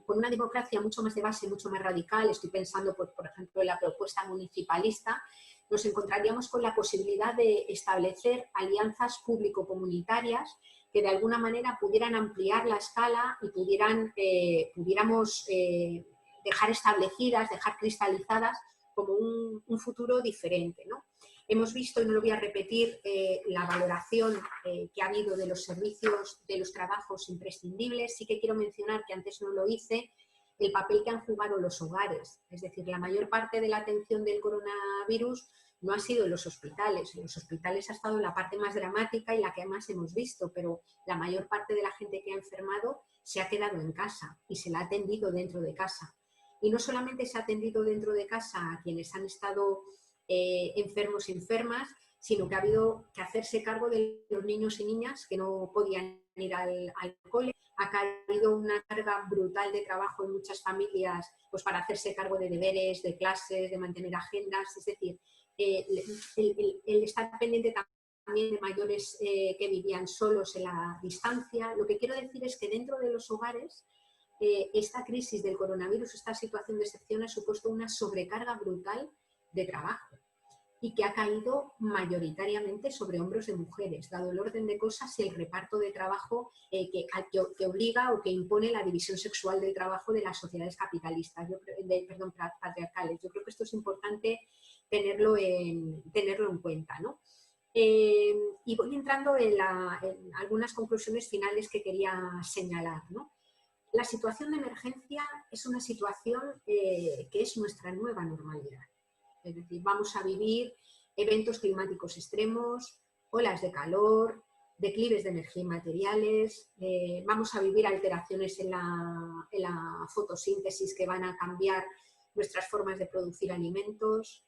con una democracia mucho más de base, mucho más radical, estoy pensando, por ejemplo, en la propuesta municipalista, nos encontraríamos con la posibilidad de establecer alianzas público-comunitarias que de alguna manera pudieran ampliar la escala y pudiéramos dejar establecidas, dejar cristalizadas como un futuro diferente, ¿no? Hemos visto, y no lo voy a repetir, la valoración que ha habido de los servicios, de los trabajos imprescindibles. Sí que quiero mencionar, que antes no lo hice, el papel que han jugado los hogares. Es decir, la mayor parte de la atención del coronavirus no ha sido en los hospitales. En los hospitales ha estado la parte más dramática y la que más hemos visto, pero la mayor parte de la gente que ha enfermado se ha quedado en casa y se la ha atendido dentro de casa. Y no solamente se ha atendido dentro de casa a quienes han estado enfermos y enfermas, sino que ha habido que hacerse cargo de los niños y niñas que no podían ir al cole. Ha caído una carga brutal de trabajo en muchas familias, pues para hacerse cargo de deberes, de clases, de mantener agendas. Es decir, el estar pendiente también de mayores que vivían solos en la distancia. Lo que quiero decir es que dentro de los hogares esta crisis del coronavirus, esta situación de excepción ha supuesto una sobrecarga brutal de trabajo y que ha caído mayoritariamente sobre hombros de mujeres, dado el orden de cosas y el reparto de trabajo que obliga o que impone la división sexual del trabajo de las sociedades capitalistas, patriarcales. Yo creo que esto es importante tenerlo en cuenta, ¿no? Y voy entrando en algunas conclusiones finales que quería señalar, ¿no? La situación de emergencia es una situación que es nuestra nueva normalidad. Es decir, vamos a vivir eventos climáticos extremos, olas de calor, declives de energía y materiales, vamos a vivir alteraciones en la fotosíntesis que van a cambiar nuestras formas de producir alimentos.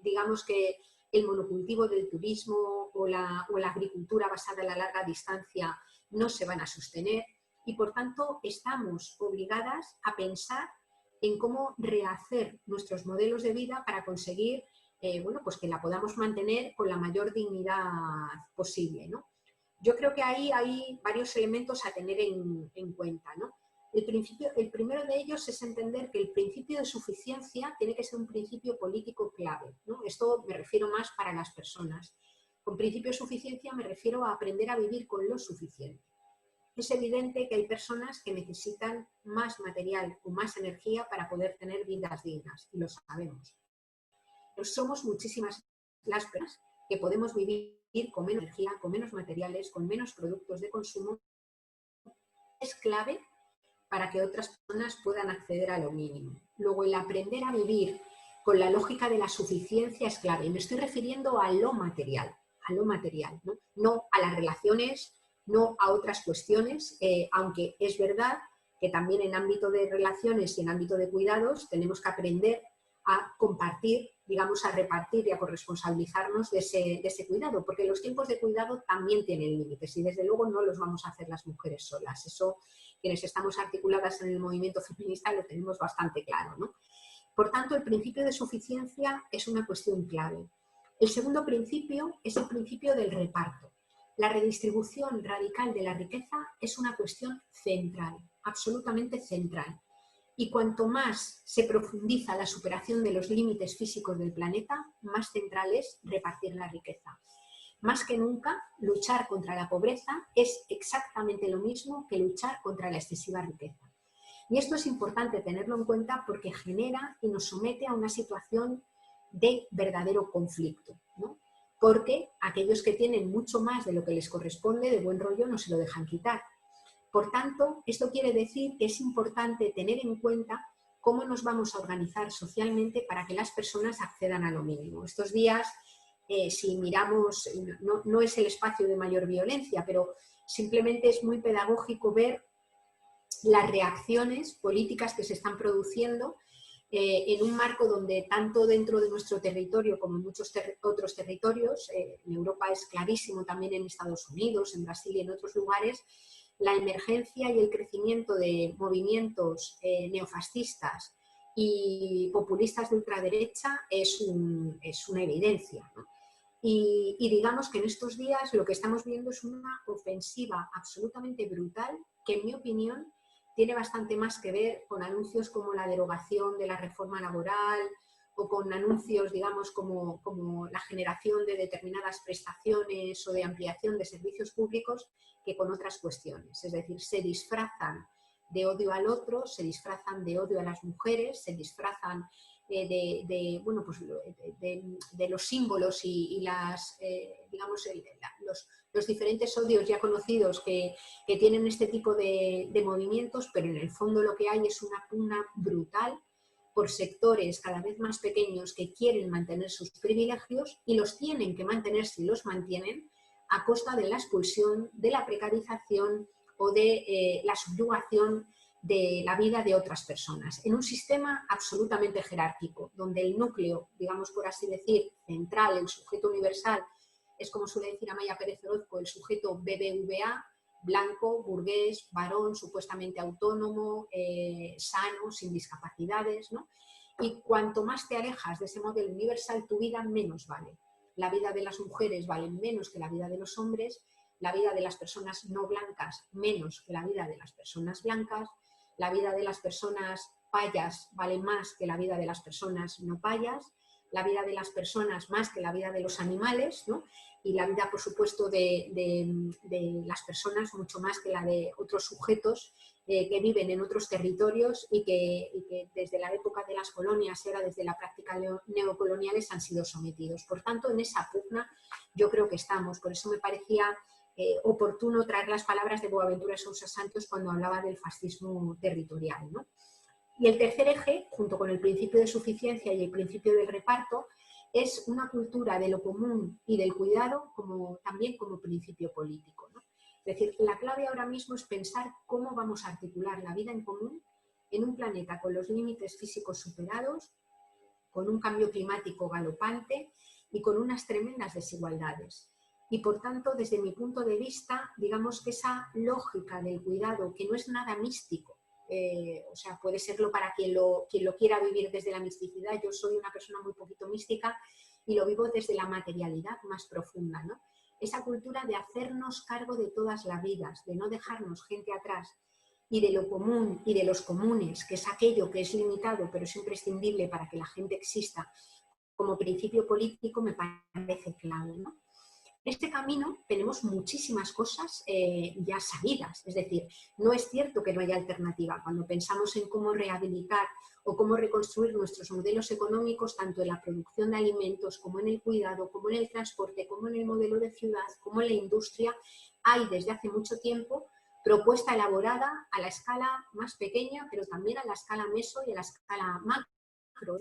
Digamos que el monocultivo del turismo o la agricultura basada en la larga distancia no se van a sostener y, por tanto, estamos obligadas a pensar en cómo rehacer nuestros modelos de vida para conseguir bueno, pues que la podamos mantener con la mayor dignidad posible, ¿no? Yo creo que ahí hay varios elementos a tener en cuenta, ¿no? El primero de ellos es entender que el principio de suficiencia tiene que ser un principio político clave, ¿no? Esto me refiero más para las personas. Con principio de suficiencia me refiero a aprender a vivir con lo suficiente. Es evidente que hay personas que necesitan más material o más energía para poder tener vidas dignas, y lo sabemos. Pero somos muchísimas las personas que podemos vivir con menos energía, con menos materiales, con menos productos de consumo. Es clave para que otras personas puedan acceder a lo mínimo. Luego, el aprender a vivir con la lógica de la suficiencia es clave. Y me estoy refiriendo a lo material, ¿no? No a las relaciones, no a otras cuestiones, aunque es verdad que también en ámbito de relaciones y en ámbito de cuidados tenemos que aprender a compartir, digamos, a repartir y a corresponsabilizarnos de ese cuidado, porque los tiempos de cuidado también tienen límites y desde luego no los vamos a hacer las mujeres solas. Eso, quienes estamos articuladas en el movimiento feminista, lo tenemos bastante claro, ¿no? Por tanto, el principio de suficiencia es una cuestión clave. El segundo principio es el principio del reparto. La redistribución radical de la riqueza es una cuestión central, absolutamente central. Y cuanto más se profundiza la superación de los límites físicos del planeta, más central es repartir la riqueza. Más que nunca, luchar contra la pobreza es exactamente lo mismo que luchar contra la excesiva riqueza. Y esto es importante tenerlo en cuenta porque genera y nos somete a una situación de verdadero conflicto, ¿no? Porque aquellos que tienen mucho más de lo que les corresponde, de buen rollo, no se lo dejan quitar. Por tanto, esto quiere decir que es importante tener en cuenta cómo nos vamos a organizar socialmente para que las personas accedan a lo mínimo. Estos días, si miramos, no es el espacio de mayor violencia, pero simplemente es muy pedagógico ver las reacciones políticas que se están produciendo en un marco donde tanto dentro de nuestro territorio como en muchos otros territorios, en Europa es clarísimo, también en Estados Unidos, en Brasil y en otros lugares, la emergencia y el crecimiento de movimientos neofascistas y populistas de ultraderecha es una evidencia, ¿no? Y digamos que en estos días lo que estamos viendo es una ofensiva absolutamente brutal que, en mi opinión, tiene bastante más que ver con anuncios como la derogación de la reforma laboral o con anuncios, digamos, como la generación de determinadas prestaciones o de ampliación de servicios públicos que con otras cuestiones. Es decir, se disfrazan de odio al otro, se disfrazan de odio a las mujeres, se disfrazan bueno, pues de los símbolos y las, digamos, los diferentes odios ya conocidos que tienen este tipo de movimientos, pero en el fondo lo que hay es una pugna brutal por sectores cada vez más pequeños que quieren mantener sus privilegios y los tienen que mantener si los mantienen a costa de la expulsión, de la precarización o de la subyugación de la vida de otras personas, en un sistema absolutamente jerárquico, donde el núcleo, digamos por así decir, central, el sujeto universal, es como suele decir Amaya Pérez Orozco, el sujeto BBVA, blanco, burgués, varón, supuestamente autónomo, sano, sin discapacidades, ¿no? Y cuanto más te alejas de ese modelo universal, tu vida menos vale. La vida de las mujeres vale menos que la vida de los hombres, la vida de las personas no blancas menos que la vida de las personas blancas, la vida de las personas payas vale más que la vida de las personas no payas, la vida de las personas más que la vida de los animales, ¿no? Y la vida, por supuesto, de las personas mucho más que la de otros sujetos que viven en otros territorios y que desde la época de las colonias y ahora desde la práctica neocoloniales han sido sometidos. Por tanto, en esa pugna yo creo que estamos. Por eso me parecía oportuno traer las palabras de Boaventura Sousa Santos cuando hablaba del fascismo territorial, ¿no? Y el tercer eje, junto con el principio de suficiencia y el principio del reparto, es una cultura de lo común y del cuidado también como principio político, ¿no? Es decir, la clave ahora mismo es pensar cómo vamos a articular la vida en común en un planeta con los límites físicos superados, con un cambio climático galopante y con unas tremendas desigualdades. Y por tanto, desde mi punto de vista, digamos que esa lógica del cuidado, que no es nada místico, o sea, puede serlo para quien lo quiera vivir desde la misticidad. Yo soy una persona muy poquito mística y lo vivo desde la materialidad más profunda, ¿no? Esa cultura de hacernos cargo de todas las vidas, de no dejarnos gente atrás y de lo común y de los comunes, que es aquello que es limitado pero es imprescindible para que la gente exista como principio político, me parece clave, ¿no? En este camino tenemos muchísimas cosas ya sabidas, es decir, no es cierto que no haya alternativa. Cuando pensamos en cómo rehabilitar o cómo reconstruir nuestros modelos económicos, tanto en la producción de alimentos como en el cuidado, como en el transporte, como en el modelo de ciudad, como en la industria, hay desde hace mucho tiempo propuesta elaborada a la escala más pequeña, pero también a la escala meso y a la escala macro.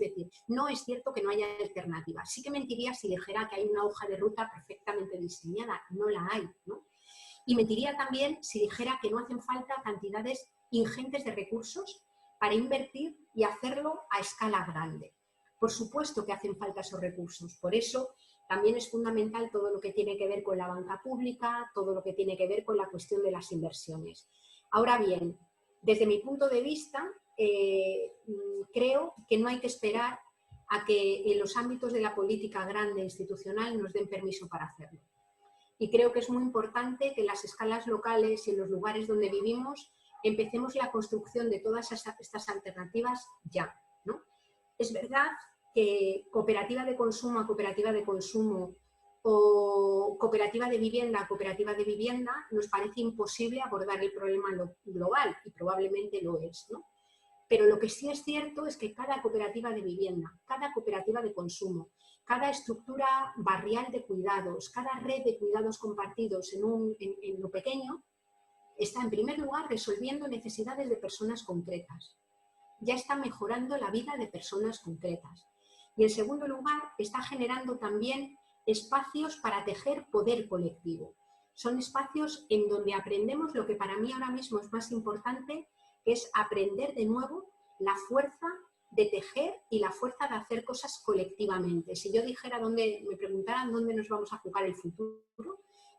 Es decir, no es cierto que no haya alternativa. Sí que mentiría si dijera que hay una hoja de ruta perfectamente diseñada. No la hay, ¿no? Y mentiría también si dijera que no hacen falta cantidades ingentes de recursos para invertir y hacerlo a escala grande. Por supuesto que hacen falta esos recursos. Por eso también es fundamental todo lo que tiene que ver con la banca pública, todo lo que tiene que ver con la cuestión de las inversiones. Ahora bien, desde mi punto de vista, creo que no hay que esperar a que en los ámbitos de la política grande institucional nos den permiso para hacerlo. Y creo que es muy importante que en las escalas locales y en los lugares donde vivimos empecemos la construcción de todas estas alternativas ya, ¿no? Es verdad que cooperativa de consumo a cooperativa de consumo o cooperativa de vivienda a cooperativa de vivienda nos parece imposible abordar el problema global y probablemente lo es, ¿no? Pero lo que sí es cierto es que cada cooperativa de vivienda, cada cooperativa de consumo, cada estructura barrial de cuidados, cada red de cuidados compartidos en lo pequeño, está en primer lugar resolviendo necesidades de personas concretas. Ya está mejorando la vida de personas concretas. Y en segundo lugar, está generando también espacios para tejer poder colectivo. Son espacios en donde aprendemos lo que para mí ahora mismo es más importante, que es aprender de nuevo la fuerza de tejer y la fuerza de hacer cosas colectivamente. Si yo dijera me preguntaran dónde nos vamos a jugar el futuro,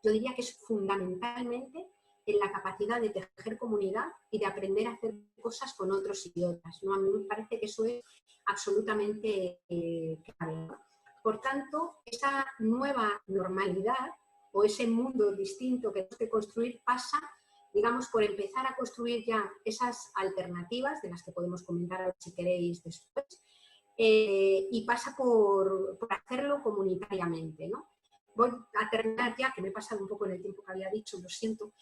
yo diría que es fundamentalmente en la capacidad de tejer comunidad y de aprender a hacer cosas con otros y otras, ¿no? A mí me parece que eso es absolutamente clave. Por tanto, esa nueva normalidad o ese mundo distinto que tenemos que construir pasa, digamos, por empezar a construir ya esas alternativas, de las que podemos comentar si queréis después, y pasa por hacerlo comunitariamente, ¿no? Voy a terminar ya, que me he pasado un poco en el tiempo que había dicho, lo siento.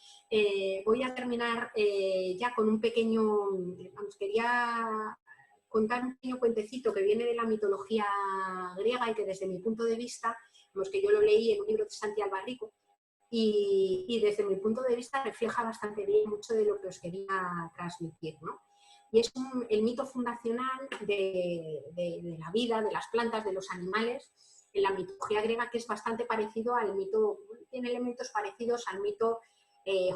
Voy a terminar ya con un pequeño, vamos, quería contar un pequeño cuentecito que viene de la mitología griega y que desde mi punto de vista, vamos, que yo lo leí en un libro de Santi Albarrico, y desde mi punto de vista refleja bastante bien mucho de lo que os quería transmitir, ¿no? Y es el mito fundacional de la vida, de las plantas, de los animales, en la mitología griega, que es bastante parecido al mito, tiene elementos parecidos al mito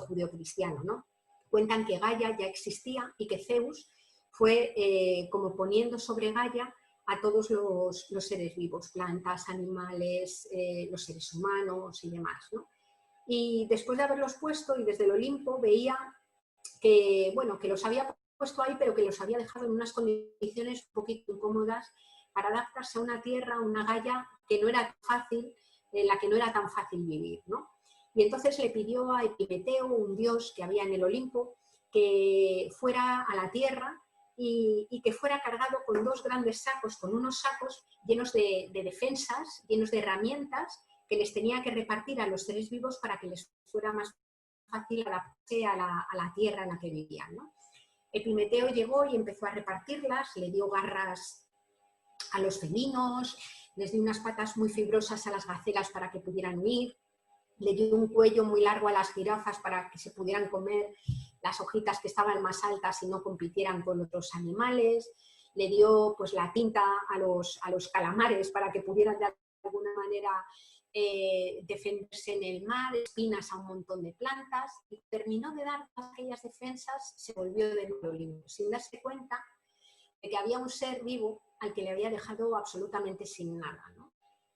judeocristiano, ¿no? Cuentan que Gaia ya existía y que Zeus fue como poniendo sobre Gaia a todos los seres vivos, plantas, animales, los seres humanos y demás, ¿no? Y después de haberlos puesto y desde el Olimpo veía que, bueno, que los había puesto ahí, pero que los había dejado en unas condiciones un poquito incómodas para adaptarse a una tierra, una Gaia que no era fácil, en la que no era tan fácil vivir, ¿no? Y entonces le pidió a Epimeteo, un dios que había en el Olimpo, que fuera a la tierra y que fuera cargado con dos grandes sacos, con unos sacos llenos de defensas, llenos de herramientas que les tenía que repartir a los seres vivos para que les fuera más fácil adaptarse a la tierra en la que vivían, ¿no? Epimeteo llegó y empezó a repartirlas, le dio garras a los felinos, les dio unas patas muy fibrosas a las gacelas para que pudieran huir, le dio un cuello muy largo a las jirafas para que se pudieran comer las hojitas que estaban más altas y no compitieran con otros animales, le dio pues la tinta a los calamares para que pudieran de alguna manera defenderse en el mar, espinas a un montón de plantas, y terminó de dar todas aquellas defensas, se volvió de nuevo limpio, sin darse cuenta de que había un ser vivo al que le había dejado absolutamente sin nada, ¿no?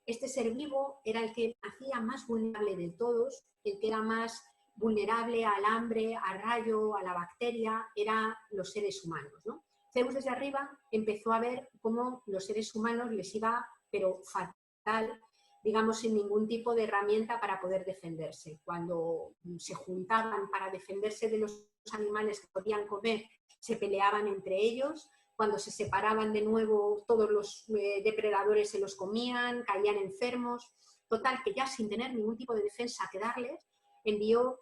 Este ser vivo era el que hacía más vulnerable de todos, el que era más vulnerable al hambre, al rayo, a la bacteria, eran los seres humanos, ¿no? Zeus desde arriba empezó a ver cómo los seres humanos les iba, pero fatal, digamos, sin ningún tipo de herramienta para poder defenderse. Cuando se juntaban para defenderse de los animales que podían comer, se peleaban entre ellos. Cuando se separaban de nuevo, todos los depredadores se los comían, caían enfermos. Total, que ya sin tener ningún tipo de defensa que darles, envió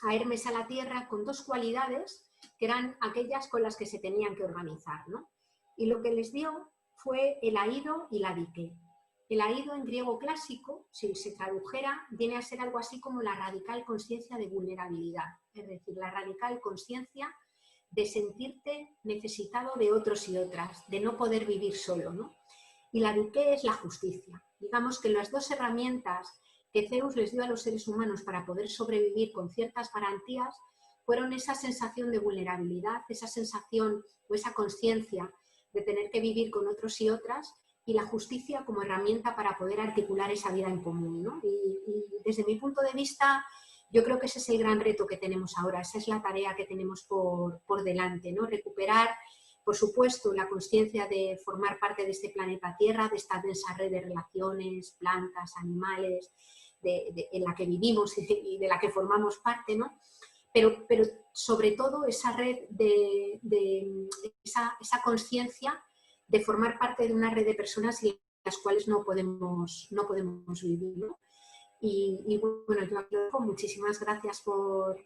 a Hermes a la Tierra con dos cualidades que eran aquellas con las que se tenían que organizar, ¿no? Y lo que les dio fue el aido y la dique. El aido en griego clásico, si se tradujera, viene a ser algo así como la radical conciencia de vulnerabilidad, es decir, la radical conciencia de sentirte necesitado de otros y otras, de no poder vivir solo, ¿no? Y la dique es la justicia. Digamos que las dos herramientas que Zeus les dio a los seres humanos para poder sobrevivir con ciertas garantías fueron esa sensación de vulnerabilidad, esa sensación o esa conciencia de tener que vivir con otros y otras, y la justicia como herramienta para poder articular esa vida en común, ¿no? Y desde mi punto de vista, yo creo que ese es el gran reto que tenemos ahora, esa es la tarea que tenemos por delante, ¿no? Recuperar, por supuesto, la conciencia de formar parte de este planeta Tierra, de esta densa red de relaciones, plantas, animales, en la que vivimos y de la que formamos parte, ¿no? Pero sobre todo esa red esa conciencia de formar parte de una red de personas sin las cuales no podemos vivir, ¿no? Y bueno, yo agradezco, muchísimas gracias por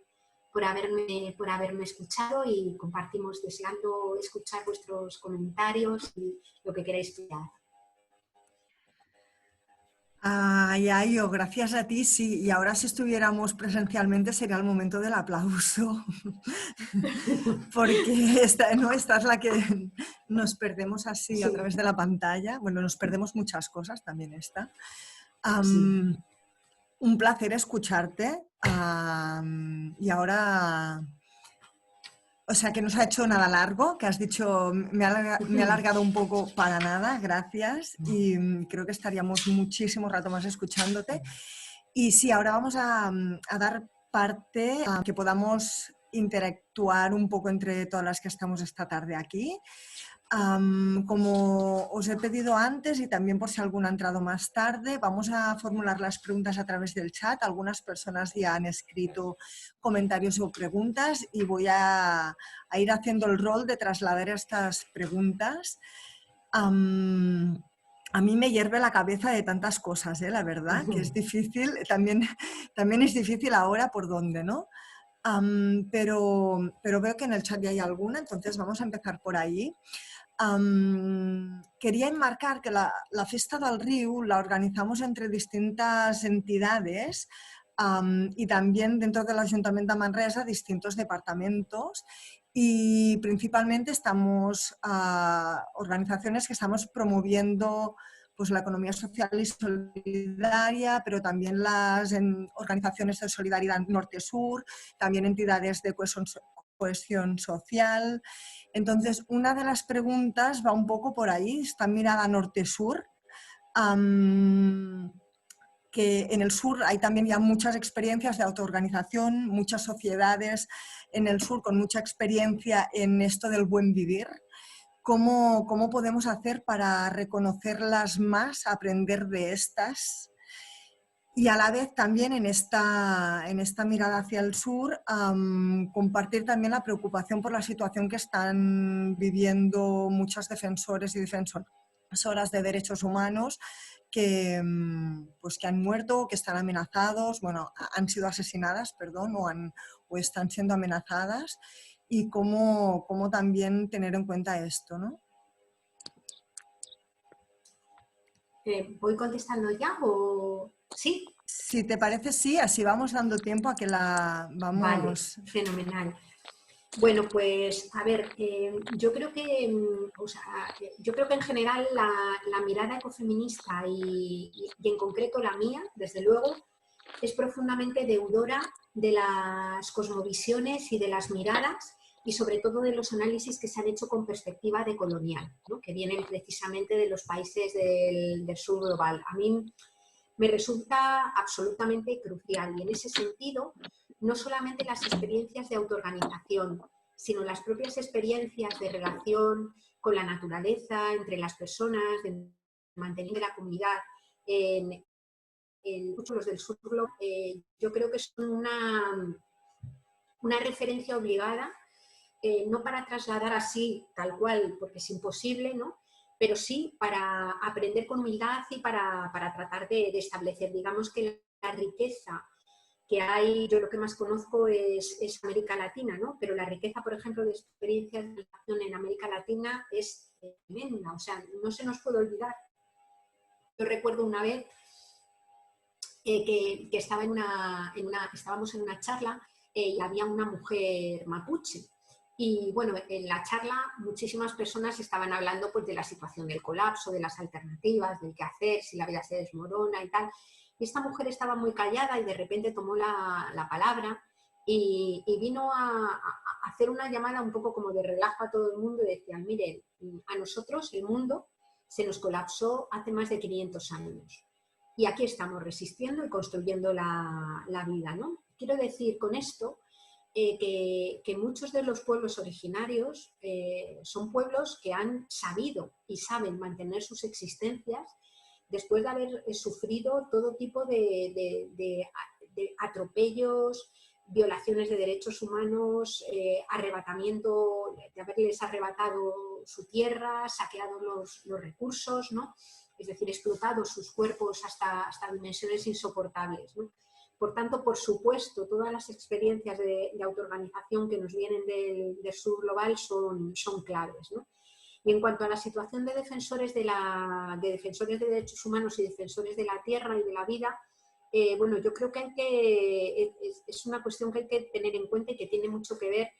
haberme escuchado, y compartimos, deseando escuchar vuestros comentarios y lo que queráis plantear. Ay, Ayo, gracias a ti, sí. Y ahora si estuviéramos presencialmente sería el momento del aplauso, porque esta es la que nos perdemos así a Sí, través de la pantalla. Bueno, nos perdemos muchas cosas, también esta. sí. Un placer escucharte. Y ahora... O sea, que no se ha hecho nada largo, que has dicho, me ha alargado un poco para nada, gracias. Y creo que estaríamos muchísimo rato más escuchándote. Y sí, ahora vamos a dar parte a que podamos interactuar un poco entre todas las que estamos esta tarde aquí. Como os he pedido antes, y también por si alguno ha entrado más tarde, vamos a formular las preguntas a través del chat. Algunas personas ya han escrito comentarios o preguntas y voy a ir haciendo el rol de trasladar estas preguntas. A mí me hierve la cabeza de tantas cosas, la verdad, que es difícil, también es difícil ahora por dónde, ¿no? Pero veo que en el chat ya hay alguna, entonces vamos a empezar por ahí. Quería enmarcar que la Festa del Riu la organizamos entre distintas entidades y también dentro del Ayuntamiento de Manresa distintos departamentos, y principalmente estamos organizaciones que estamos promoviendo pues la economía social y solidaria, pero también las organizaciones de solidaridad norte-sur, también entidades de cohesión social. Entonces, una de las preguntas va un poco por ahí, esta mirada norte-sur, que en el sur hay también ya muchas experiencias de autoorganización, muchas sociedades en el sur con mucha experiencia en esto del buen vivir. ¿Cómo podemos hacer para reconocerlas más, aprender de estas? Y a la vez también en esta mirada hacia el sur, compartir también la preocupación por la situación que están viviendo muchos defensores y defensoras de derechos humanos que han muerto, que están amenazados, bueno, han sido asesinadas, perdón, o están siendo amenazadas, y cómo también tener en cuenta esto, ¿no? ¿Voy contestando ya o...? ¿Sí? Si te parece, sí, así vamos dando tiempo a que la Vale, vamos... fenomenal. Bueno, pues a ver, yo creo que, yo creo que en general la mirada ecofeminista y en concreto la mía, desde luego, es profundamente deudora de las cosmovisiones y de las miradas y sobre todo de los análisis que se han hecho con perspectiva decolonial, ¿no? Que vienen precisamente de los países del sur global. A mí me resulta absolutamente crucial y en ese sentido no solamente las experiencias de autoorganización, sino las propias experiencias de relación con la naturaleza, entre las personas, de mantener la comunidad en muchos del sur global, yo creo que son una referencia obligada, no para trasladar así tal cual, porque es imposible, ¿no? Pero sí para aprender con humildad y para tratar de establecer, digamos que la riqueza que hay, yo lo que más conozco es América Latina, ¿no? Pero la riqueza, por ejemplo, de experiencias de relación en América Latina es tremenda, o sea, no se nos puede olvidar. Yo recuerdo una vez que estaba estábamos en una charla y había una mujer mapuche. Y bueno, en la charla muchísimas personas estaban hablando pues, de la situación del colapso, de las alternativas, del qué hacer, si la vida se desmorona y tal. Y esta mujer estaba muy callada y de repente tomó la palabra y vino a hacer una llamada un poco como de relajo a todo el mundo y decían, miren, a nosotros el mundo se nos colapsó hace más de 500 años. Y aquí estamos resistiendo y construyendo la vida, ¿no? Quiero decir con esto que muchos de los pueblos originarios son pueblos que han sabido y saben mantener sus existencias después de haber sufrido todo tipo de atropellos, violaciones de derechos humanos, arrebatamiento, de haberles arrebatado su tierra, saqueado los recursos, ¿no? Es decir, explotado sus cuerpos hasta dimensiones insoportables, ¿no? Por tanto, por supuesto, todas las experiencias de autoorganización que nos vienen del sur global son claves, ¿no? Y en cuanto a la situación de defensores de derechos humanos y defensores de la tierra y de la vida, bueno, yo creo que es una cuestión que hay que tener en cuenta y que tiene mucho que ver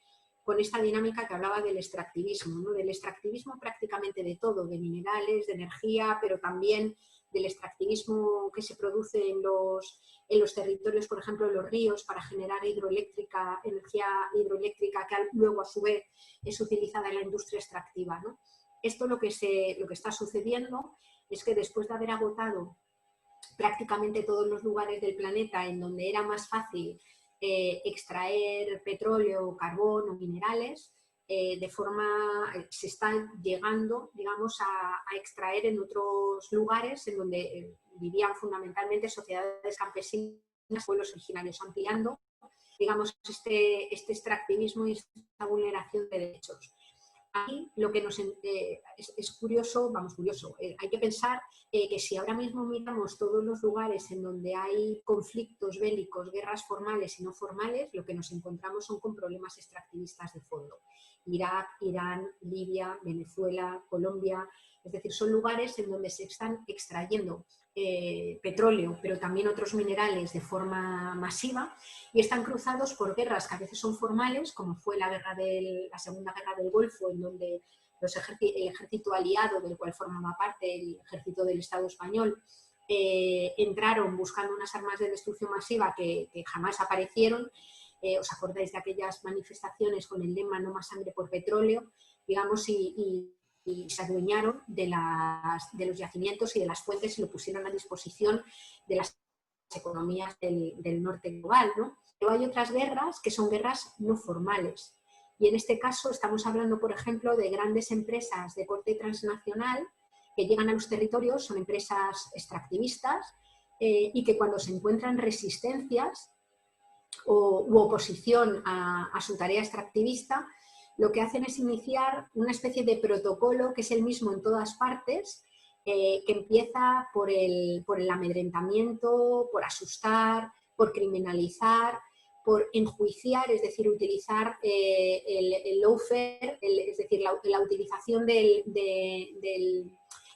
con esta dinámica que hablaba del extractivismo, ¿no? Del extractivismo prácticamente de todo, de minerales, de energía, pero también del extractivismo que se produce en los territorios, por ejemplo, en los ríos, para generar energía hidroeléctrica que luego a su vez es utilizada en la industria extractiva, ¿no? Esto lo que está sucediendo es que después de haber agotado prácticamente todos los lugares del planeta en donde era más fácil extraer petróleo, carbón o minerales, se está llegando, digamos, a extraer en otros lugares en donde vivían fundamentalmente sociedades campesinas, pueblos originarios, ampliando, digamos, este extractivismo y esta vulneración de derechos. Aquí lo que es curioso, hay que pensar que si ahora mismo miramos todos los lugares en donde hay conflictos bélicos, guerras formales y no formales, lo que nos encontramos son con problemas extractivistas de fondo. Irak, Irán, Libia, Venezuela, Colombia, es decir, son lugares en donde se están extrayendo petróleo, pero también otros minerales de forma masiva y están cruzados por guerras que a veces son formales, como fue la Segunda Guerra del Golfo, en donde el ejército aliado, del cual formaba parte el ejército del Estado español, entraron buscando unas armas de destrucción masiva que jamás aparecieron. ¿Os acordáis de aquellas manifestaciones con el lema "No más sangre por petróleo"? Digamos, y se adueñaron de los yacimientos y de las fuentes y lo pusieron a disposición de las economías del norte global, ¿no? Pero hay otras guerras que son guerras no formales. Y en este caso estamos hablando, por ejemplo, de grandes empresas de corte transnacional que llegan a los territorios, son empresas extractivistas y que cuando se encuentran resistencias u oposición a su tarea extractivista, lo que hacen es iniciar una especie de protocolo que es el mismo en todas partes, que empieza por el amedrentamiento, por asustar, por criminalizar, por enjuiciar, es decir, utilizar el lawfare, es decir, la utilización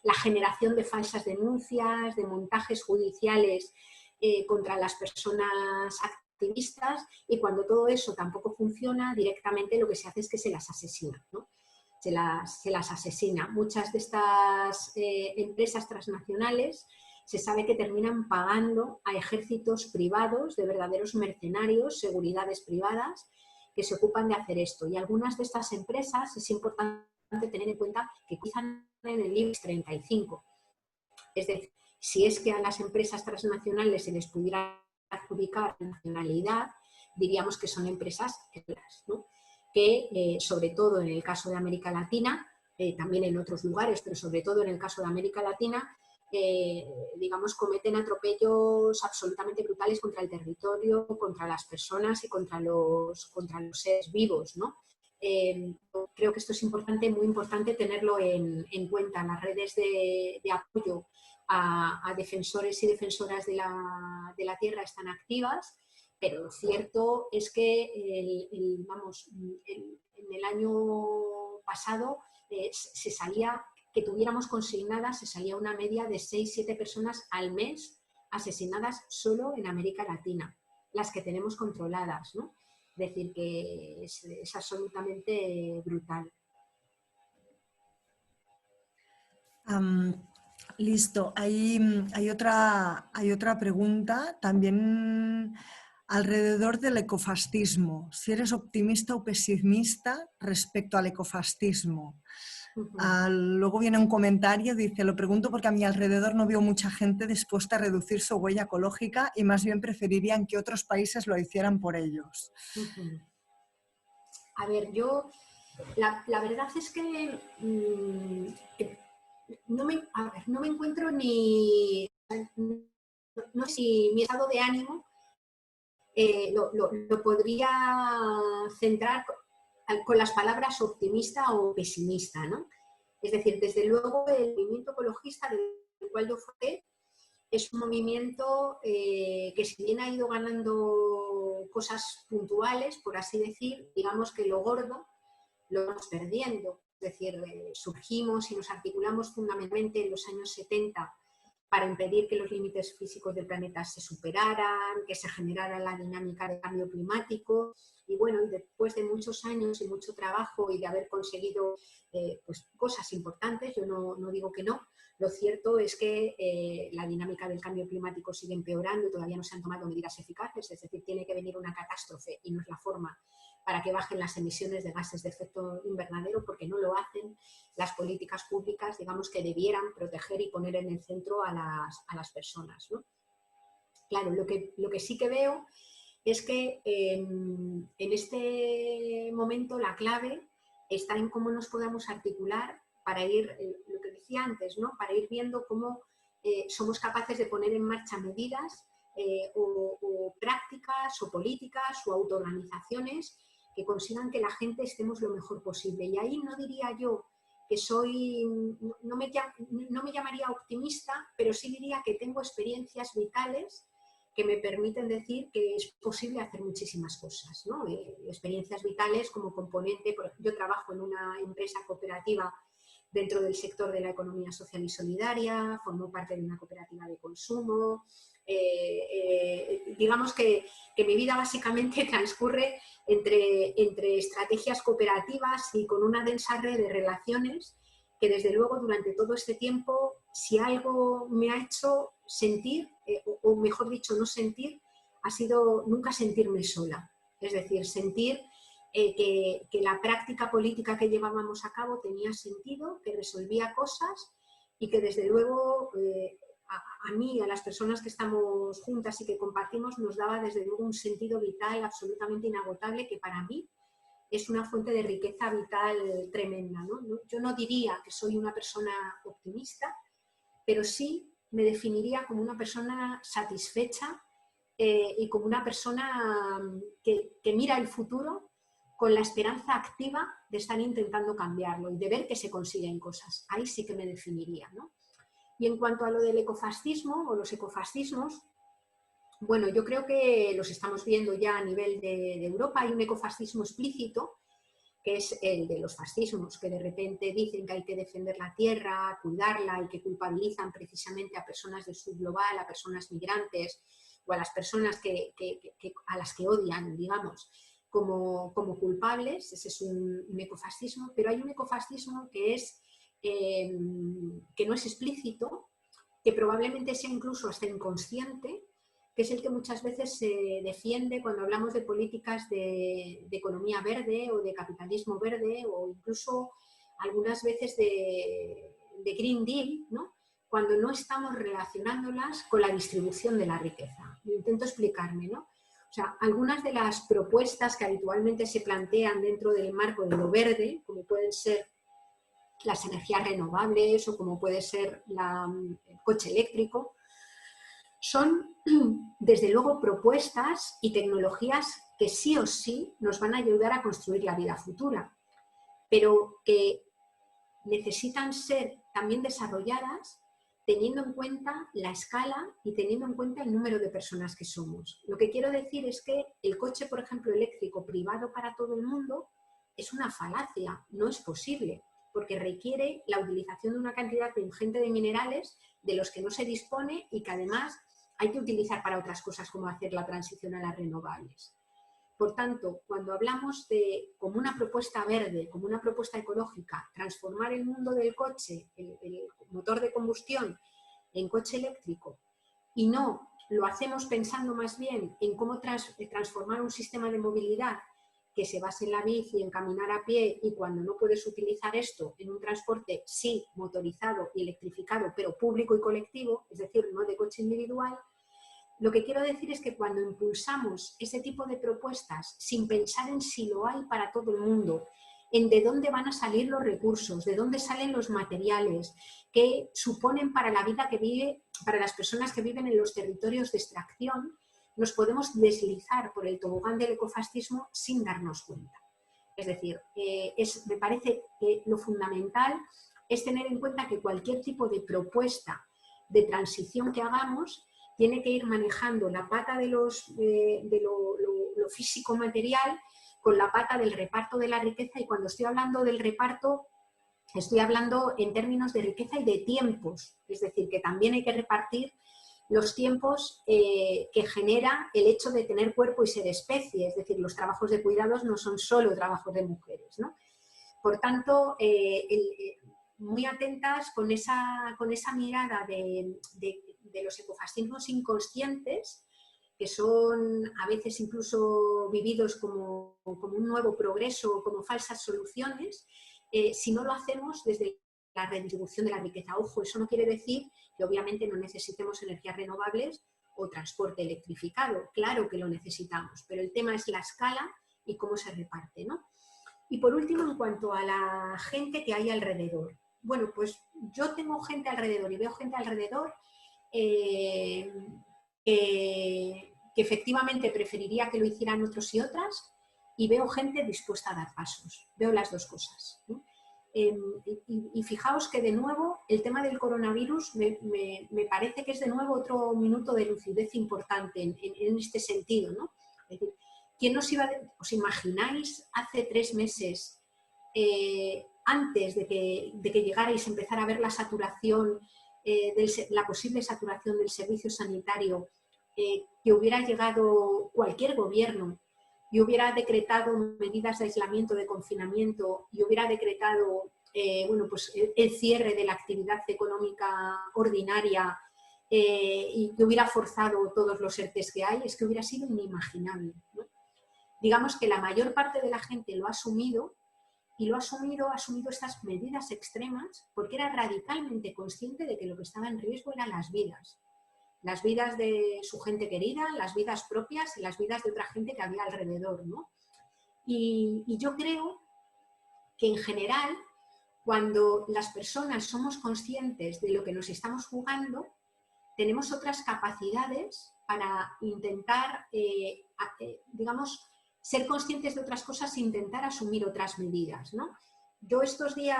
la generación de falsas denuncias, de montajes judiciales contra las personas activistas, y cuando todo eso tampoco funciona, directamente lo que se hace es que se las asesina, ¿no? Se las asesina. Muchas de estas empresas transnacionales se sabe que terminan pagando a ejércitos privados, de verdaderos mercenarios, seguridades privadas, que se ocupan de hacer esto. Y algunas de estas empresas es importante tener en cuenta que cotizan en el IBEX 35. Es decir, si es que a las empresas transnacionales se les pudiera adjudicar nacionalidad, diríamos que son empresas claras, ¿no? Que sobre todo en el caso de América Latina, también en otros lugares, pero sobre todo en el caso de América Latina, digamos, cometen atropellos absolutamente brutales contra el territorio, contra las personas y contra los seres vivos, ¿no? Creo que esto es importante, muy importante tenerlo en cuenta. Las redes de apoyo a defensores y defensoras de la tierra están activas, pero lo cierto es que en el año pasado se salía, que tuviéramos consignadas, se salía una media de 6-7 personas al mes asesinadas solo en América Latina, las que tenemos controladas, ¿no? Es decir, que es absolutamente brutal. Listo. Hay otra pregunta también alrededor del ecofascismo. Si eres optimista o pesimista respecto al ecofascismo. Luego viene un comentario, dice, lo pregunto porque a mi alrededor no veo mucha gente dispuesta a reducir su huella ecológica y más bien preferirían que otros países lo hicieran por ellos. A ver, la verdad es que no me encuentro ni... No sé si mi estado de ánimo lo podría centrar con las palabras optimista o pesimista, ¿no? Es decir, desde luego el movimiento ecologista del cual yo fui es un movimiento que si bien ha ido ganando cosas puntuales, por así decir, digamos que lo gordo lo vamos perdiendo. Es decir, surgimos y nos articulamos fundamentalmente en los años 70 para impedir que los límites físicos del planeta se superaran, que se generara la dinámica de cambio climático. Y bueno, después de muchos años y mucho trabajo y de haber conseguido pues, cosas importantes, yo no digo que no, lo cierto es que la dinámica del cambio climático sigue empeorando y todavía no se han tomado medidas eficaces, es decir, tiene que venir una catástrofe y no es la forma para que bajen las emisiones de gases de efecto invernadero, porque no lo hacen las políticas públicas, digamos, que debieran proteger y poner en el centro a las personas, ¿no? Claro, lo que sí que veo es que en este momento la clave está en cómo nos podamos articular para ir, lo que decía antes, ¿no? Para ir viendo cómo somos capaces de poner en marcha medidas o prácticas o políticas o autoorganizaciones que consigan que la gente estemos lo mejor posible. Y ahí no diría yo que no me llamaría optimista, pero sí diría que tengo experiencias vitales que me permiten decir que es posible hacer muchísimas cosas, ¿no? Experiencias vitales como componente, yo trabajo en una empresa cooperativa dentro del sector de la economía social y solidaria, formo parte de una cooperativa de consumo, digamos que mi vida básicamente transcurre entre estrategias cooperativas y con una densa red de relaciones que desde luego durante todo este tiempo, si algo me ha hecho sentir, o mejor dicho, no sentir, ha sido nunca sentirme sola. Es decir, sentir que la práctica política que llevábamos a cabo tenía sentido, que resolvía cosas y que desde luego a mí, a las personas que estamos juntas y que compartimos, nos daba desde luego un sentido vital absolutamente inagotable que para mí es una fuente de riqueza vital tremenda, ¿no? Yo no diría que soy una persona optimista, pero sí me definiría como una persona satisfecha y como una persona que mira el futuro con la esperanza activa de estar intentando cambiarlo y de ver que se consiguen cosas. Ahí sí que me definiría, ¿no? Y en cuanto a lo del ecofascismo o los ecofascismos, bueno, yo creo que los estamos viendo ya a nivel de Europa. Hay un ecofascismo explícito, que es el de los fascismos, que de repente dicen que hay que defender la tierra, cuidarla y que culpabilizan precisamente a personas del sur global, a personas migrantes o a las personas a las que odian, digamos, como culpables. Ese es un ecofascismo, pero hay un ecofascismo que no es explícito, que probablemente sea incluso hasta inconsciente, que es el que muchas veces se defiende cuando hablamos de políticas de economía verde o de capitalismo verde o incluso algunas veces de Green Deal, ¿no? Cuando no estamos relacionándolas con la distribución de la riqueza. Intento explicarme, ¿no? O sea, algunas de las propuestas que habitualmente se plantean dentro del marco de lo verde, como pueden ser las energías renovables o como puede ser el coche eléctrico, son desde luego propuestas y tecnologías que sí o sí nos van a ayudar a construir la vida futura, pero que necesitan ser también desarrolladas teniendo en cuenta la escala y teniendo en cuenta el número de personas que somos. Lo que quiero decir es que el coche, por ejemplo, eléctrico privado para todo el mundo es una falacia, no es posible, porque requiere la utilización de una cantidad ingente de minerales de los que no se dispone y que además hay que utilizar para otras cosas como hacer la transición a las renovables. Por tanto, cuando hablamos de, como una propuesta verde, como una propuesta ecológica, transformar el mundo del coche, el motor de combustión, en coche eléctrico, y no lo hacemos pensando más bien en cómo transformar un sistema de movilidad que se base en la bici, en caminar a pie, y cuando no puedes utilizar esto en un transporte sí motorizado y electrificado, pero público y colectivo, es decir, no de coche individual. Lo que quiero decir es que cuando impulsamos ese tipo de propuestas sin pensar en si lo hay para todo el mundo, en de dónde van a salir los recursos, de dónde salen los materiales, qué suponen para la vida que vive, para las personas que viven en los territorios de extracción, nos podemos deslizar por el tobogán del ecofascismo sin darnos cuenta. Es decir, me parece que lo fundamental es tener en cuenta que cualquier tipo de propuesta de transición que hagamos tiene que ir manejando la pata de lo físico material con la pata del reparto de la riqueza, y cuando estoy hablando del reparto estoy hablando en términos de riqueza y de tiempos, es decir, que también hay que repartir los tiempos que genera el hecho de tener cuerpo y ser especie, es decir, los trabajos de cuidados no son solo trabajos de mujeres, ¿no? Por tanto, muy atentas con esa mirada de los ecofascismos inconscientes, que son a veces incluso vividos como un nuevo progreso o como falsas soluciones, si no lo hacemos desde la redistribución de la riqueza. Ojo, eso no quiere decir que obviamente no necesitemos energías renovables o transporte electrificado. Claro que lo necesitamos, pero el tema es la escala y cómo se reparte, ¿no? Y por último, en cuanto a la gente que hay alrededor. Bueno, pues yo tengo gente alrededor y veo gente alrededor que efectivamente preferiría que lo hicieran otros y otras, y veo gente dispuesta a dar pasos. Veo las dos cosas, ¿no? Y fijaos que de nuevo el tema del coronavirus me parece que es de nuevo otro minuto de lucidez importante en este sentido, ¿no? Es decir, ¿quién os imagináis hace 3 meses, antes de que llegarais a empezar a ver la saturación, la posible saturación del servicio sanitario, que hubiera llegado cualquier gobierno y hubiera decretado medidas de aislamiento, de confinamiento, y hubiera decretado bueno, pues el cierre de la actividad económica ordinaria, y que hubiera forzado todos los ERTEs que hay? Es que hubiera sido inimaginable, ¿no? Digamos que la mayor parte de la gente lo ha asumido, y ha asumido estas medidas extremas porque era radicalmente consciente de que lo que estaba en riesgo eran las vidas de su gente querida, las vidas propias y las vidas de otra gente que había alrededor, ¿no? Y yo creo que en general, cuando las personas somos conscientes de lo que nos estamos jugando, tenemos otras capacidades para intentar, digamos, ser conscientes de otras cosas e intentar asumir otras medidas, ¿no? Yo estos días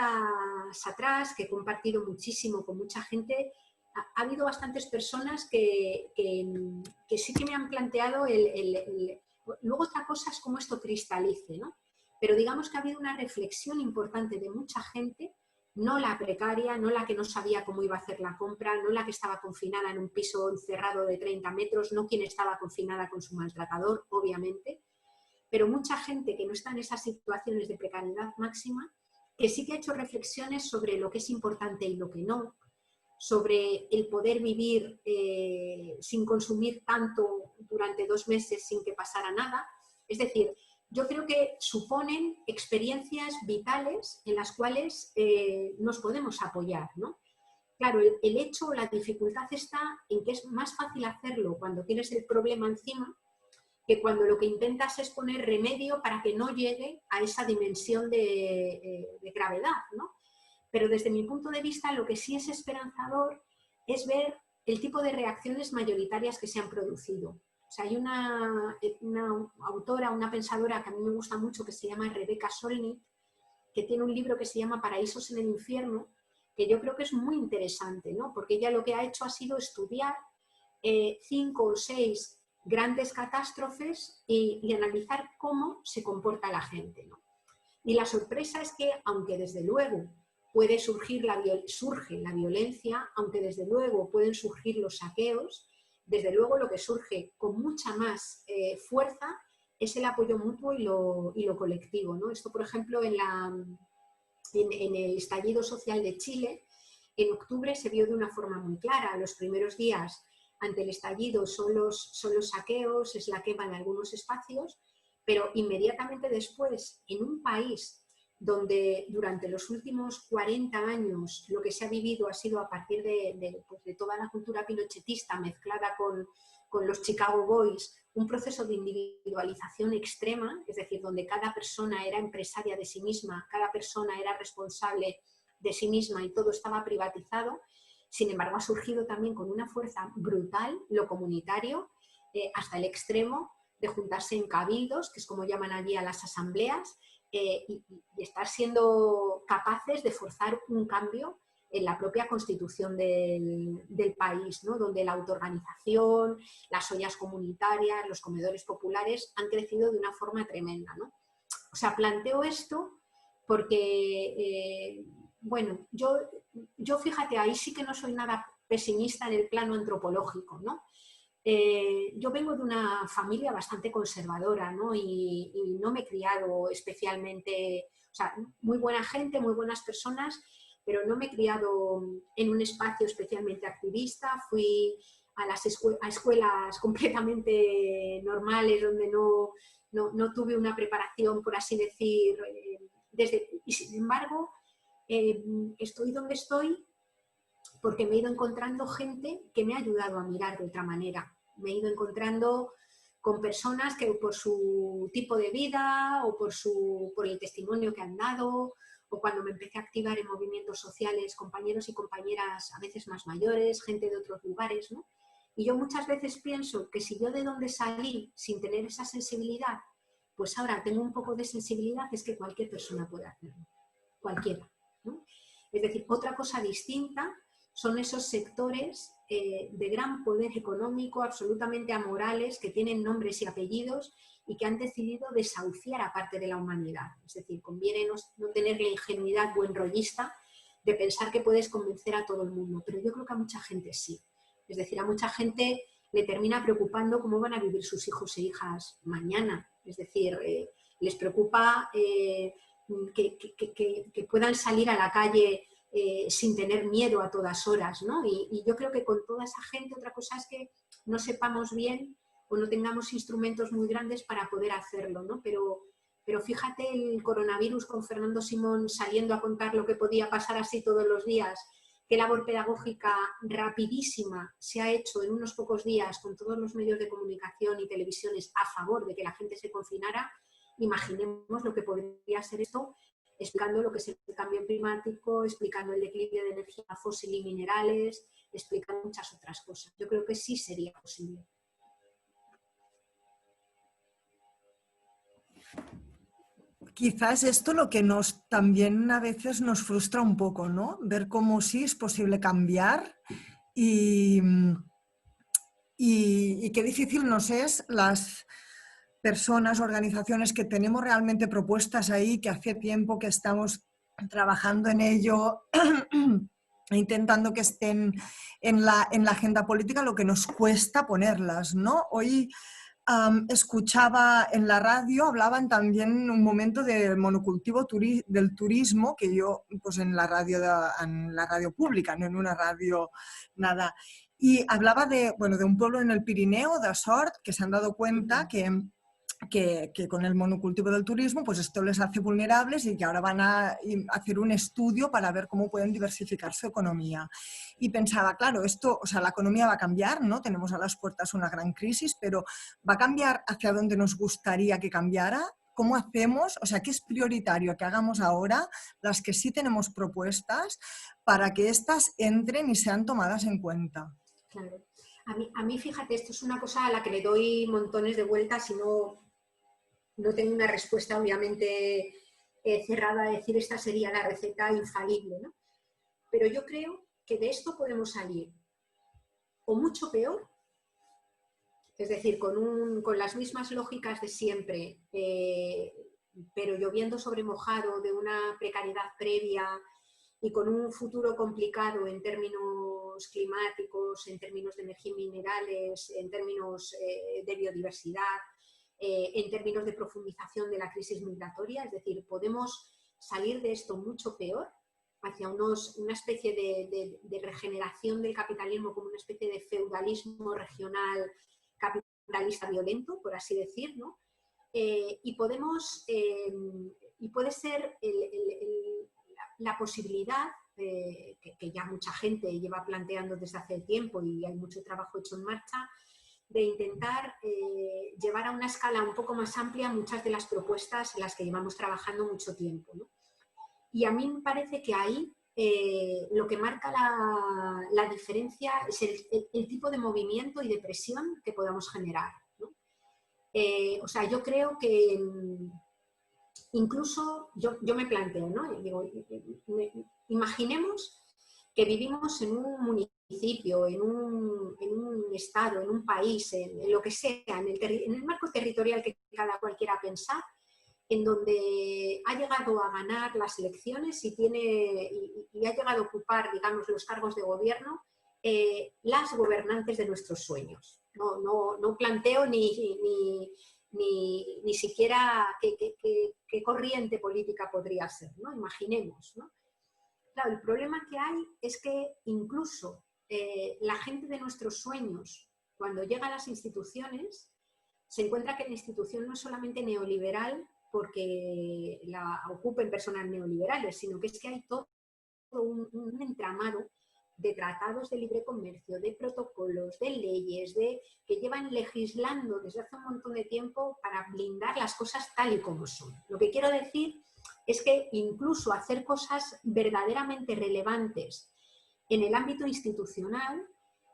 atrás, que he compartido muchísimo con mucha gente, ha habido bastantes personas que sí que me han planteado luego otra cosa es cómo esto cristalice, ¿no? Pero digamos que ha habido una reflexión importante de mucha gente, no la precaria, no la que no sabía cómo iba a hacer la compra, no la que estaba confinada en un piso encerrado de 30 metros, no quien estaba confinada con su maltratador, obviamente, pero mucha gente que no está en esas situaciones de precariedad máxima, que sí que ha hecho reflexiones sobre lo que es importante y lo que no, sobre el poder vivir sin consumir tanto durante 2 meses sin que pasara nada. Es decir, yo creo que suponen experiencias vitales en las cuales nos podemos apoyar, ¿no? Claro, el hecho, la dificultad está en que es más fácil hacerlo cuando tienes el problema encima que cuando lo que intentas es poner remedio para que no llegue a esa dimensión de gravedad, ¿no? Pero desde mi punto de vista lo que sí es esperanzador es ver el tipo de reacciones mayoritarias que se han producido. O sea, hay una autora, una pensadora que a mí me gusta mucho que se llama Rebecca Solnit, que tiene un libro que se llama Paraísos en el infierno, que yo creo que es muy interesante, ¿no? Porque ella lo que ha hecho ha sido estudiar 5 o 6 grandes catástrofes y analizar cómo se comporta la gente, ¿no? Y la sorpresa es que, aunque desde luego surge la violencia, aunque desde luego pueden surgir los saqueos, desde luego lo que surge con mucha más fuerza es el apoyo mutuo y lo colectivo, ¿no? Esto, por ejemplo, en el estallido social de Chile, en octubre se vio de una forma muy clara. Los primeros días ante el estallido son los saqueos, es la quema de algunos espacios, pero inmediatamente después, en un país donde durante los últimos 40 años lo que se ha vivido ha sido a partir de toda la cultura pinochetista mezclada con los Chicago Boys, un proceso de individualización extrema, es decir, donde cada persona era empresaria de sí misma, cada persona era responsable de sí misma y todo estaba privatizado. Sin embargo, ha surgido también con una fuerza brutal lo comunitario, hasta el extremo de juntarse en cabildos, que es como llaman allí a las asambleas, y estar siendo capaces de forzar un cambio en la propia constitución del país, ¿no? Donde la autoorganización, las ollas comunitarias, los comedores populares han crecido de una forma tremenda, ¿no? O sea, planteo esto porque, bueno, yo fíjate, ahí sí que no soy nada pesimista en el plano antropológico, ¿no? Yo vengo de una familia bastante conservadora, ¿no? Y no me he criado especialmente, o sea, muy buena gente, muy buenas personas, pero no me he criado en un espacio especialmente activista. Fui a escuelas completamente normales donde no tuve una preparación, por así decir, y sin embargo estoy donde estoy porque me he ido encontrando gente que me ha ayudado a mirar de otra manera. Me he ido encontrando con personas que por su tipo de vida o por el testimonio que han dado, o cuando me empecé a activar en movimientos sociales, compañeros y compañeras a veces más mayores, gente de otros lugares, ¿no? Y yo muchas veces pienso que si yo de donde salí sin tener esa sensibilidad, pues ahora tengo un poco de sensibilidad, es que cualquier persona puede hacerlo, cualquiera, ¿no? Es decir, otra cosa distinta son esos sectores de gran poder económico, absolutamente amorales, que tienen nombres y apellidos y que han decidido desahuciar a parte de la humanidad. Es decir, conviene no tener la ingenuidad buenrollista de pensar que puedes convencer a todo el mundo, pero yo creo que a mucha gente sí. Es decir, a mucha gente le termina preocupando cómo van a vivir sus hijos e hijas mañana. Es decir, les preocupa que puedan salir a la calle sin tener miedo a todas horas, ¿no? Y yo creo que con toda esa gente, otra cosa es que no sepamos bien o no tengamos instrumentos muy grandes para poder hacerlo, ¿no? Pero fíjate el coronavirus con Fernando Simón saliendo a contar lo que podía pasar así todos los días, qué labor pedagógica rapidísima se ha hecho en unos pocos días con todos los medios de comunicación y televisiones a favor de que la gente se confinara. Imaginemos lo que podría ser esto, explicando lo que es el cambio climático, explicando el declive de energía fósil y minerales, explicando muchas otras cosas. Yo creo que sí sería posible. Quizás esto lo que también a veces nos frustra un poco, ¿no? Ver cómo sí es posible cambiar y qué difícil nos es las personas, organizaciones que tenemos realmente propuestas ahí, que hace tiempo que estamos trabajando en ello, intentando que estén en la agenda política, lo que nos cuesta ponerlas, ¿no? Hoy escuchaba en la radio, hablaban también un momento del monocultivo del turismo, que yo, pues en la radio pública, no en una radio nada. Y hablaba de, bueno, de un pueblo en el Pirineo, de Sort, que se han dado cuenta que con el monocultivo del turismo, pues esto les hace vulnerables y que ahora van a hacer un estudio para ver cómo pueden diversificar su economía. Y pensaba, claro, esto, o sea, la economía va a cambiar, ¿no? Tenemos a las puertas una gran crisis, pero ¿va a cambiar hacia donde nos gustaría que cambiara? ¿Cómo hacemos? O sea, ¿qué es prioritario que hagamos ahora, las que sí tenemos propuestas, para que éstas entren y sean tomadas en cuenta? Claro. A mí, fíjate, esto es una cosa a la que le doy montones de vueltas y no tengo una respuesta obviamente cerrada a decir esta sería la receta infalible, ¿no? Pero yo creo que de esto podemos salir o mucho peor, es decir, con las mismas lógicas de siempre, pero lloviendo sobre mojado, de una precariedad previa y con un futuro complicado en términos climáticos, en términos de energía y minerales, en términos de biodiversidad, en términos de profundización de la crisis migratoria. Es decir, podemos salir de esto mucho peor, hacia una especie de regeneración del capitalismo como una especie de feudalismo regional capitalista violento, por así decir, ¿no? Y puede ser la posibilidad, que ya mucha gente lleva planteando desde hace tiempo y hay mucho trabajo hecho en marcha, de intentar llevar a una escala un poco más amplia muchas de las propuestas en las que llevamos trabajando mucho tiempo, ¿no? Y a mí me parece que ahí lo que marca la diferencia es el tipo de movimiento y de presión que podamos generar, ¿no? O sea, yo creo que incluso yo me planteo, ¿no? Digo, imaginemos que vivimos en un municipio, en un estado, en un país, en lo que sea, en el marco territorial que cada cual quiera pensar, en donde ha llegado a ganar las elecciones y ha llegado a ocupar, digamos, los cargos de gobierno, las gobernantes de nuestros sueños. No planteo ni siquiera qué corriente política podría ser, ¿no? Imaginemos, ¿no? Claro, el problema que hay es que incluso la gente de nuestros sueños, cuando llega a las instituciones, se encuentra que la institución no es solamente neoliberal porque la ocupen personas neoliberales, sino que es que hay todo un entramado de tratados de libre comercio, de protocolos, de leyes, que llevan legislando desde hace un montón de tiempo para blindar las cosas tal y como son. Lo que quiero decir es que incluso hacer cosas verdaderamente relevantes en el ámbito institucional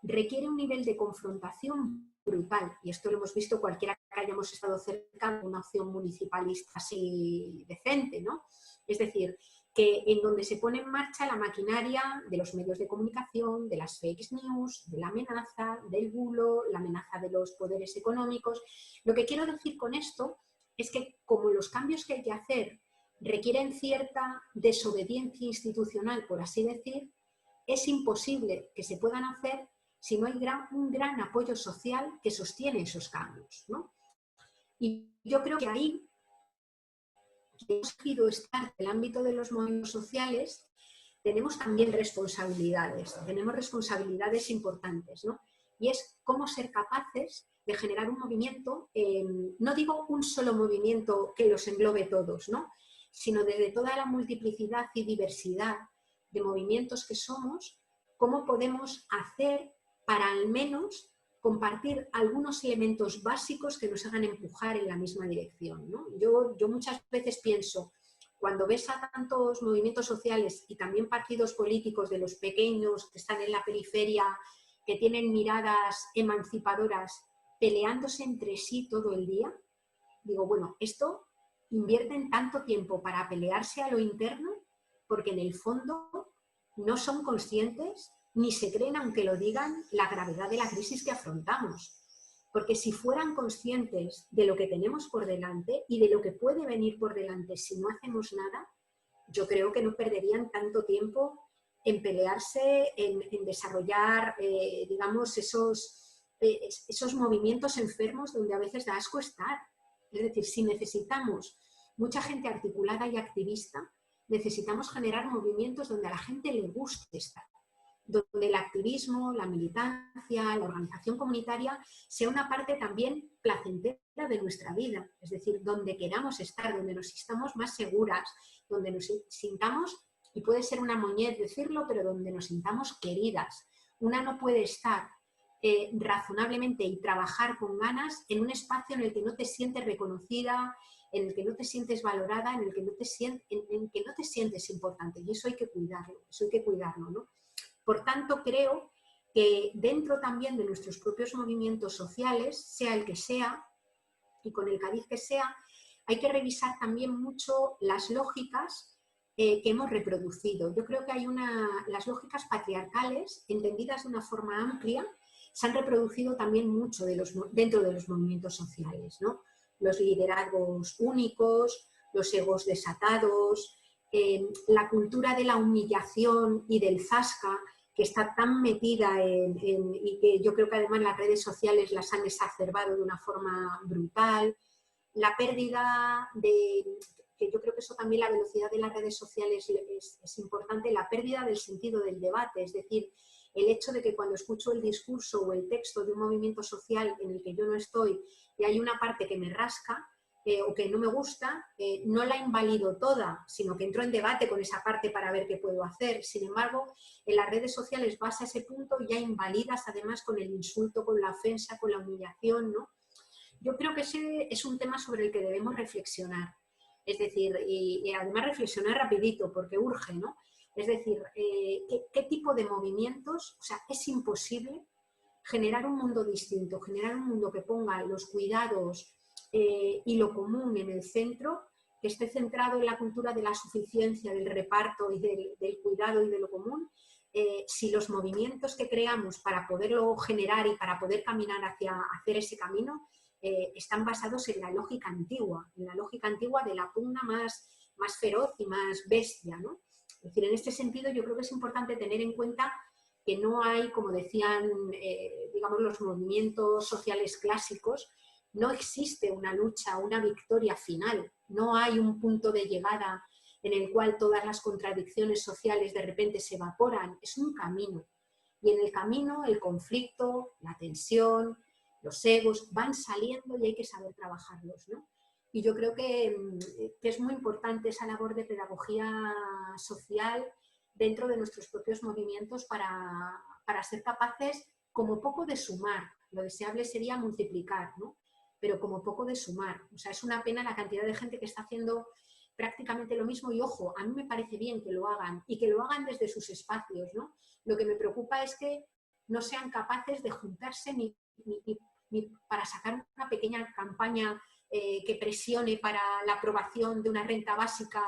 requiere un nivel de confrontación brutal, y esto lo hemos visto cualquiera que hayamos estado cerca de una opción municipalista así decente, ¿no? Es decir, que en donde se pone en marcha la maquinaria de los medios de comunicación, de las fake news, de la amenaza, del bulo, la amenaza de los poderes económicos. Lo que quiero decir con esto es que como los cambios que hay que hacer requieren cierta desobediencia institucional, por así decir, es imposible que se puedan hacer si no hay un gran apoyo social que sostiene esos cambios, ¿no? Y yo creo que ahí hemos querido estar en el ámbito de los movimientos sociales, tenemos también tenemos responsabilidades importantes, ¿no? Y es cómo ser capaces de generar un movimiento, no digo un solo movimiento que los englobe todos, ¿no? Sino desde toda la multiplicidad y diversidad de movimientos que somos, cómo podemos hacer para al menos compartir algunos elementos básicos que nos hagan empujar en la misma dirección, ¿no? Yo muchas veces pienso, cuando ves a tantos movimientos sociales y también partidos políticos de los pequeños que están en la periferia, que tienen miradas emancipadoras, peleándose entre sí todo el día, digo, bueno, esto invierten tanto tiempo para pelearse a lo interno porque en el fondo no son conscientes ni se creen, aunque lo digan, la gravedad de la crisis que afrontamos. Porque si fueran conscientes de lo que tenemos por delante y de lo que puede venir por delante si no hacemos nada, yo creo que no perderían tanto tiempo en pelearse, en desarrollar, digamos, esos movimientos enfermos donde a veces da asco estar. Es decir, si necesitamos mucha gente articulada y activista, necesitamos generar movimientos donde a la gente le guste estar, donde el activismo, la militancia, la organización comunitaria sea una parte también placentera de nuestra vida, es decir, donde queramos estar, donde nos sintamos más seguras, donde nos sintamos, y puede ser una moñez decirlo, pero donde nos sintamos queridas. Una no puede estar razonablemente y trabajar con ganas en un espacio en el que no te sientes reconocida, en el que no te sientes valorada, en el que no te sientes importante, y eso hay que cuidarlo, ¿no? Por tanto, creo que dentro también de nuestros propios movimientos sociales, sea el que sea y con el cariz que sea, hay que revisar también mucho las lógicas que hemos reproducido. Yo creo que las lógicas patriarcales, entendidas de una forma amplia, se han reproducido también mucho dentro de los movimientos sociales, ¿no? Los liderazgos únicos, los egos desatados, la cultura de la humillación y del zasca, que está tan metida y que yo creo que además las redes sociales las han exacerbado de una forma brutal, la pérdida que yo creo que eso también, la velocidad de las redes sociales es importante, la pérdida del sentido del debate, es decir, el hecho de que cuando escucho el discurso o el texto de un movimiento social en el que yo no estoy y hay una parte que me rasca, o que no me gusta, no la invalido toda, sino que entro en debate con esa parte para ver qué puedo hacer. Sin embargo, en las redes sociales vas a ese punto y ya invalidas además con el insulto, con la ofensa, con la humillación, ¿no? Yo creo que ese es un tema sobre el que debemos reflexionar. Es decir, y además reflexionar rapidito, porque urge, ¿no? Es decir, ¿qué tipo de movimientos? O sea, es imposible generar un mundo distinto, generar un mundo que ponga los cuidados y lo común en el centro, que esté centrado en la cultura de la suficiencia, del reparto y del cuidado y de lo común. Si los movimientos que creamos para poderlo generar y para poder caminar hacia hacer ese camino están basados en la lógica antigua de la pugna más feroz y más bestia, ¿no? Es decir, en este sentido yo creo que es importante tener en cuenta que no hay, como decían digamos, los movimientos sociales clásicos, no existe una lucha, una victoria final, no hay un punto de llegada en el cual todas las contradicciones sociales de repente se evaporan, es un camino. Y en el camino el conflicto, la tensión, los egos van saliendo y hay que saber trabajarlos, ¿no? Y yo creo que es muy importante esa labor de pedagogía social dentro de nuestros propios movimientos para ser capaces como poco de sumar. Lo deseable sería multiplicar, ¿no? Pero como poco de sumar. O sea, es una pena la cantidad de gente que está haciendo prácticamente lo mismo y, ojo, a mí me parece bien que lo hagan y que lo hagan desde sus espacios, ¿no? Lo que me preocupa es que no sean capaces de juntarse ni para sacar una pequeña campaña que presione para la aprobación de una renta básica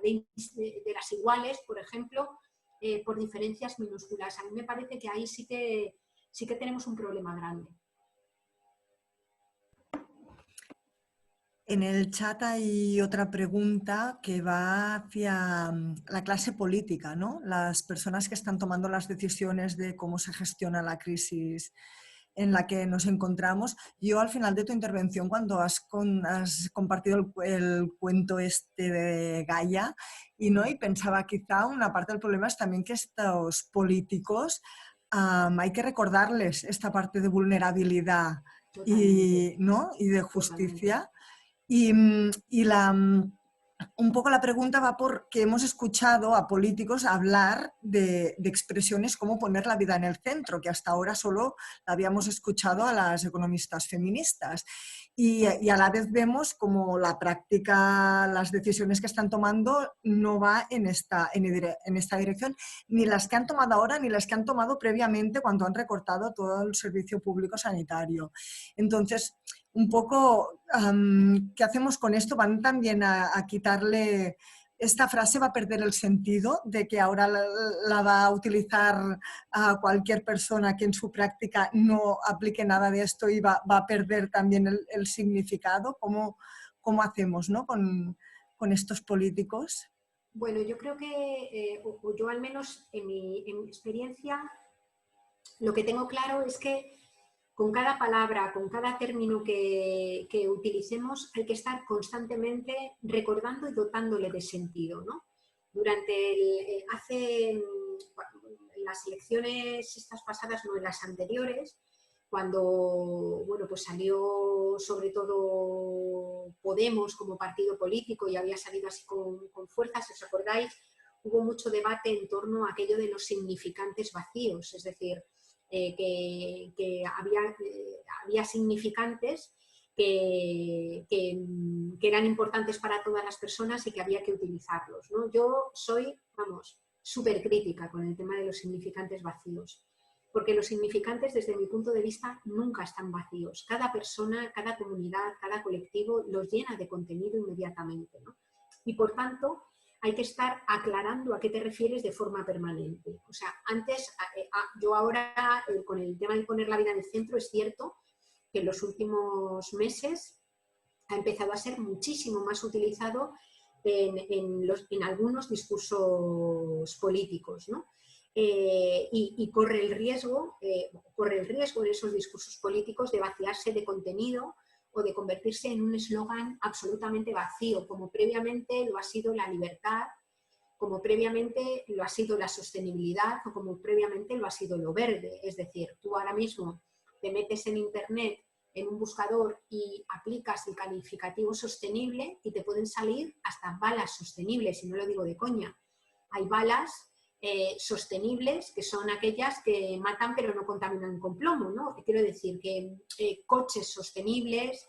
de las iguales, por ejemplo, por diferencias minúsculas. A mí me parece que ahí sí que tenemos un problema grande. En el chat hay otra pregunta que va hacia la clase política, ¿no? Las personas que están tomando las decisiones de cómo se gestiona la crisis en la que nos encontramos. Yo al final de tu intervención, cuando has compartido el cuento este de Gaia, y pensaba quizá una parte del problema es también que estos políticos hay que recordarles esta parte de vulnerabilidad y de justicia. Un poco la pregunta va porque hemos escuchado a políticos hablar de expresiones como poner la vida en el centro, que hasta ahora solo la habíamos escuchado a las economistas feministas. Y a la vez vemos como la práctica, las decisiones que están tomando no va en esta dirección, ni las que han tomado ahora ni las que han tomado previamente cuando han recortado todo el servicio público sanitario. Entonces, un poco, ¿qué hacemos con esto? Van también a quitarle, esta frase va a perder el sentido de que ahora la va a utilizar a cualquier persona que en su práctica no aplique nada de esto y va a perder también el significado. ¿Cómo hacemos, ¿no? con estos políticos? Bueno, yo creo que, o yo al menos en mi experiencia, lo que tengo claro es que con cada palabra, con cada término que utilicemos, hay que estar constantemente recordando y dotándole de sentido, ¿no? En las elecciones estas pasadas, no en las anteriores, cuando bueno, pues salió sobre todo Podemos como partido político y había salido así con fuerza, si os acordáis, hubo mucho debate en torno a aquello de los significantes vacíos, es decir, que había significantes que eran importantes para todas las personas y que había que utilizarlos, ¿no? Yo soy, vamos, súper crítica con el tema de los significantes vacíos, porque los significantes, desde mi punto de vista, nunca están vacíos. Cada persona, cada comunidad, cada colectivo los llena de contenido inmediatamente, ¿no? Y por tanto, hay que estar aclarando a qué te refieres de forma permanente. O sea, antes, yo ahora, con el tema de poner la vida en el centro, es cierto que en los últimos meses ha empezado a ser muchísimo más utilizado en algunos discursos políticos, ¿no? Y corre el riesgo en esos discursos políticos de vaciarse de contenido o de convertirse en un eslogan absolutamente vacío, como previamente lo ha sido la libertad, como previamente lo ha sido la sostenibilidad o como previamente lo ha sido lo verde. Es decir, tú ahora mismo te metes en Internet, en un buscador y aplicas el calificativo sostenible y te pueden salir hasta balas sostenibles, y no lo digo de coña. Hay balas sostenibles, que son aquellas que matan pero no contaminan con plomo, ¿no? Quiero decir que coches sostenibles,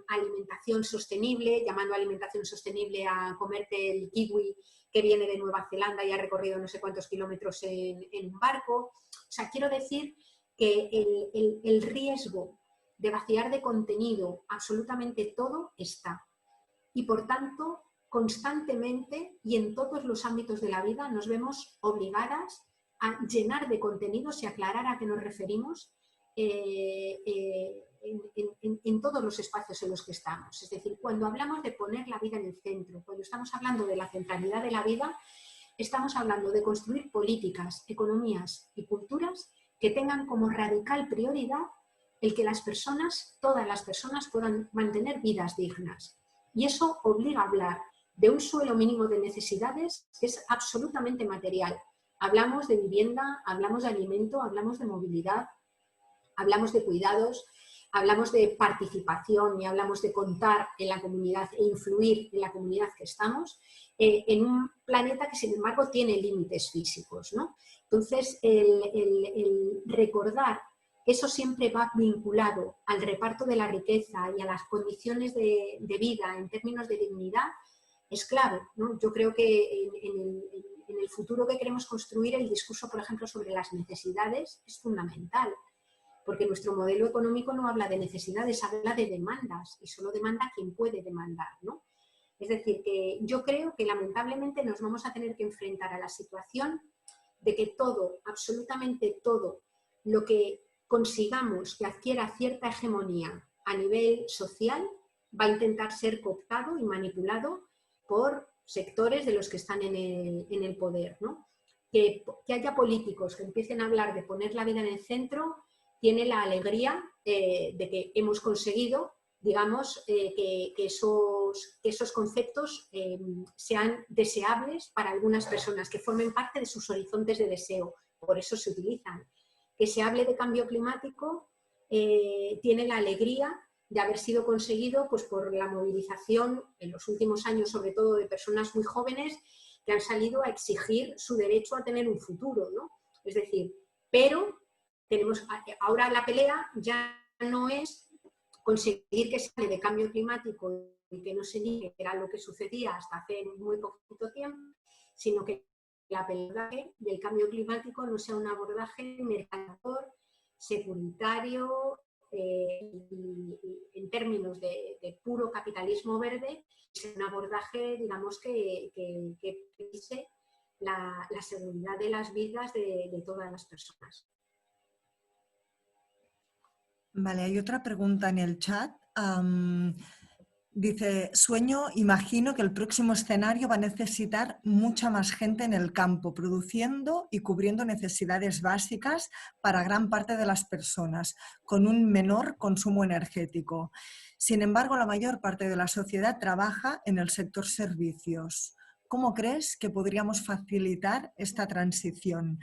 alimentación sostenible, llamando a alimentación sostenible a comerte el kiwi que viene de Nueva Zelanda y ha recorrido no sé cuántos kilómetros en un barco. O sea, quiero decir que el riesgo de vaciar de contenido absolutamente todo está. Y por tanto, constantemente y en todos los ámbitos de la vida nos vemos obligadas a llenar de contenidos y aclarar a qué nos referimos en todos los espacios en los que estamos. Es decir, cuando hablamos de poner la vida en el centro, cuando estamos hablando de la centralidad de la vida, estamos hablando de construir políticas, economías y culturas que tengan como radical prioridad el que las personas, todas las personas, puedan mantener vidas dignas. Y eso obliga a hablar de un suelo mínimo de necesidades que es absolutamente material. Hablamos de vivienda, hablamos de alimento, hablamos de movilidad, hablamos de cuidados, hablamos de participación y hablamos de contar en la comunidad e influir en la comunidad que estamos, en un planeta que sin embargo tiene límites físicos, ¿no? Entonces, el recordar que eso siempre va vinculado al reparto de la riqueza y a las condiciones de vida en términos de dignidad es clave, ¿no? Yo creo que en el futuro que queremos construir, el discurso, por ejemplo, sobre las necesidades es fundamental, porque nuestro modelo económico no habla de necesidades, habla de demandas, y solo demanda quien puede demandar, ¿no? Es decir, que yo creo que lamentablemente nos vamos a tener que enfrentar a la situación de que todo, absolutamente todo, lo que consigamos que adquiera cierta hegemonía a nivel social, va a intentar ser cooptado y manipulado por sectores de los que están en el poder, ¿no? Que haya políticos que empiecen a hablar de poner la vida en el centro tiene la alegría de que hemos conseguido, digamos, que esos conceptos sean deseables para algunas personas, que formen parte de sus horizontes de deseo, por eso se utilizan. Que se hable de cambio climático tiene la alegría de haber sido conseguido pues, por la movilización en los últimos años, sobre todo de personas muy jóvenes que han salido a exigir su derecho a tener un futuro, ¿no? Es decir, pero ahora la pelea ya no es conseguir que se hable de cambio climático y que no se niegue, que era lo que sucedía hasta hace muy poquito tiempo, sino que el abordaje del cambio climático no sea un abordaje mercantil, securitario, en términos de puro capitalismo verde, sea un abordaje, digamos, que precise la seguridad de las vidas de todas las personas. Vale, hay otra pregunta en el chat. Dice, imagino que el próximo escenario va a necesitar mucha más gente en el campo, produciendo y cubriendo necesidades básicas para gran parte de las personas, con un menor consumo energético. Sin embargo, la mayor parte de la sociedad trabaja en el sector servicios. ¿Cómo crees que podríamos facilitar esta transición?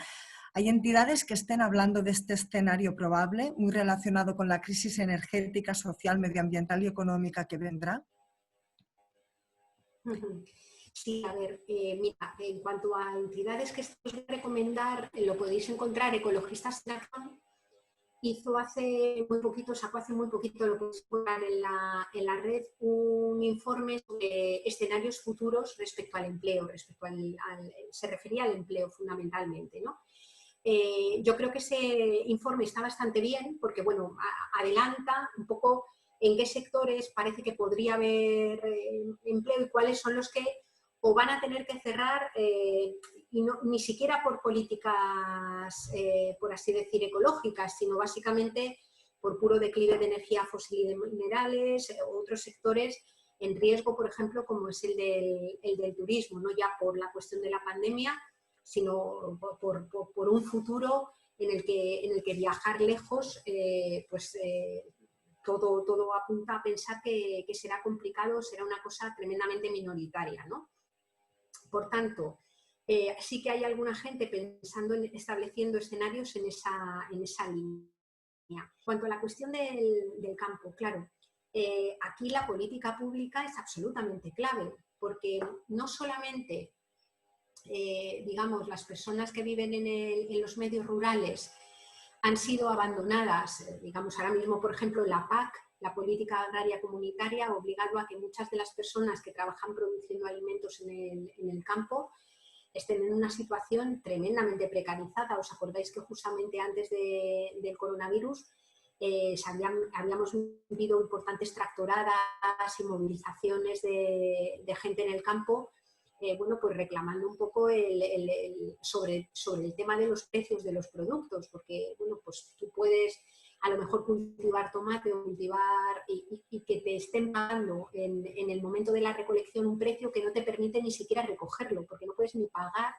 ¿Hay entidades que estén hablando de este escenario probable, muy relacionado con la crisis energética, social, medioambiental y económica que vendrá? Sí, a ver, mira, en cuanto a entidades que os voy a recomendar, lo podéis encontrar Ecologistas en Acción. Sacó hace muy poquito, lo podéis encontrar en la red, un informe sobre escenarios futuros respecto al empleo, se refería al empleo fundamentalmente, ¿no? Yo creo que ese informe está bastante bien porque, bueno, adelanta un poco en qué sectores parece que podría haber empleo y cuáles son los que o van a tener que cerrar y no, ni siquiera por políticas, por así decir, ecológicas, sino básicamente por puro declive de energía fósil y de minerales, otros sectores en riesgo, por ejemplo, como es el del turismo, no ya por la cuestión de la pandemia, sino por un futuro en el que viajar lejos, todo apunta a pensar que será complicado, será una cosa tremendamente minoritaria, ¿no? Por tanto, sí que hay alguna gente pensando en estableciendo escenarios en esa línea. En cuanto a la cuestión del campo, claro, aquí la política pública es absolutamente clave, porque no solamente digamos, las personas que viven en los medios rurales han sido abandonadas, digamos, ahora mismo, por ejemplo, la PAC, la Política Agraria Comunitaria, ha obligado a que muchas de las personas que trabajan produciendo alimentos en el campo estén en una situación tremendamente precarizada. ¿Os acordáis que justamente antes del coronavirus habíamos vivido importantes tractoradas y movilizaciones de gente en el campo? Bueno, pues reclamando un poco sobre el tema de los precios de los productos, porque, bueno, pues tú puedes a lo mejor cultivar tomate o cultivar y que te estén pagando en el momento de la recolección un precio que no te permite ni siquiera recogerlo, porque no puedes ni pagar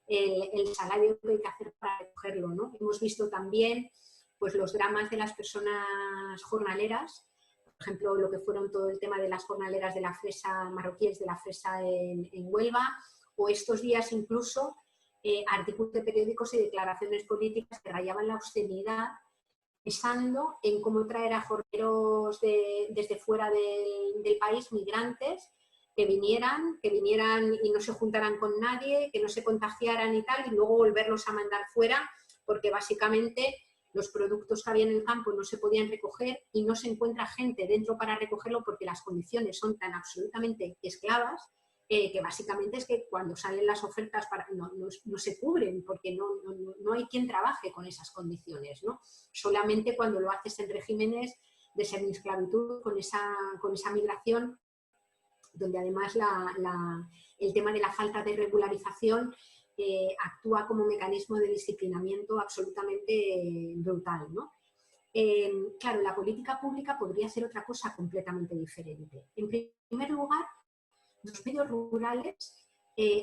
el salario que hay que hacer para recogerlo, ¿no? Hemos visto también pues, los dramas de las personas jornaleras, por ejemplo, lo que fueron todo el tema de las jornaleras de la fresa, marroquíes de la fresa en Huelva, o estos días incluso artículos de periódicos y declaraciones políticas que rayaban la obscenidad, pensando en cómo traer a jornaleros desde fuera del país, migrantes, que vinieran y no se juntaran con nadie, que no se contagiaran y tal, y luego volverlos a mandar fuera, porque básicamente los productos que había en el campo no se podían recoger y no se encuentra gente dentro para recogerlo porque las condiciones son tan absolutamente esclavas que básicamente es que cuando salen las ofertas no se cubren porque no hay quien trabaje con esas condiciones, ¿no? Solamente cuando lo haces en regímenes de semiesclavitud con esa migración, donde además el tema de la falta de regularización actúa como mecanismo de disciplinamiento absolutamente brutal, ¿no? Claro, la política pública podría ser otra cosa completamente diferente. En primer lugar, los medios rurales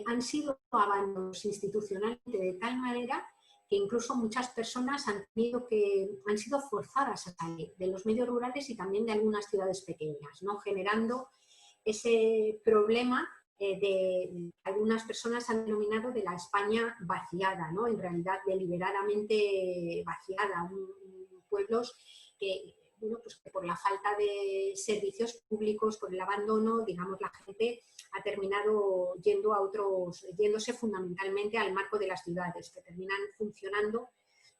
han sido abandonados institucionalmente de tal manera que incluso muchas personas han sido forzadas a salir de los medios rurales y también de algunas ciudades pequeñas, ¿no? Generando ese problema de algunas personas han denominado de la España vaciada, ¿no? En realidad deliberadamente vaciada, pueblos que, bueno, pues que por la falta de servicios públicos, por el abandono, digamos, la gente ha terminado yéndose fundamentalmente al marco de las ciudades, que terminan funcionando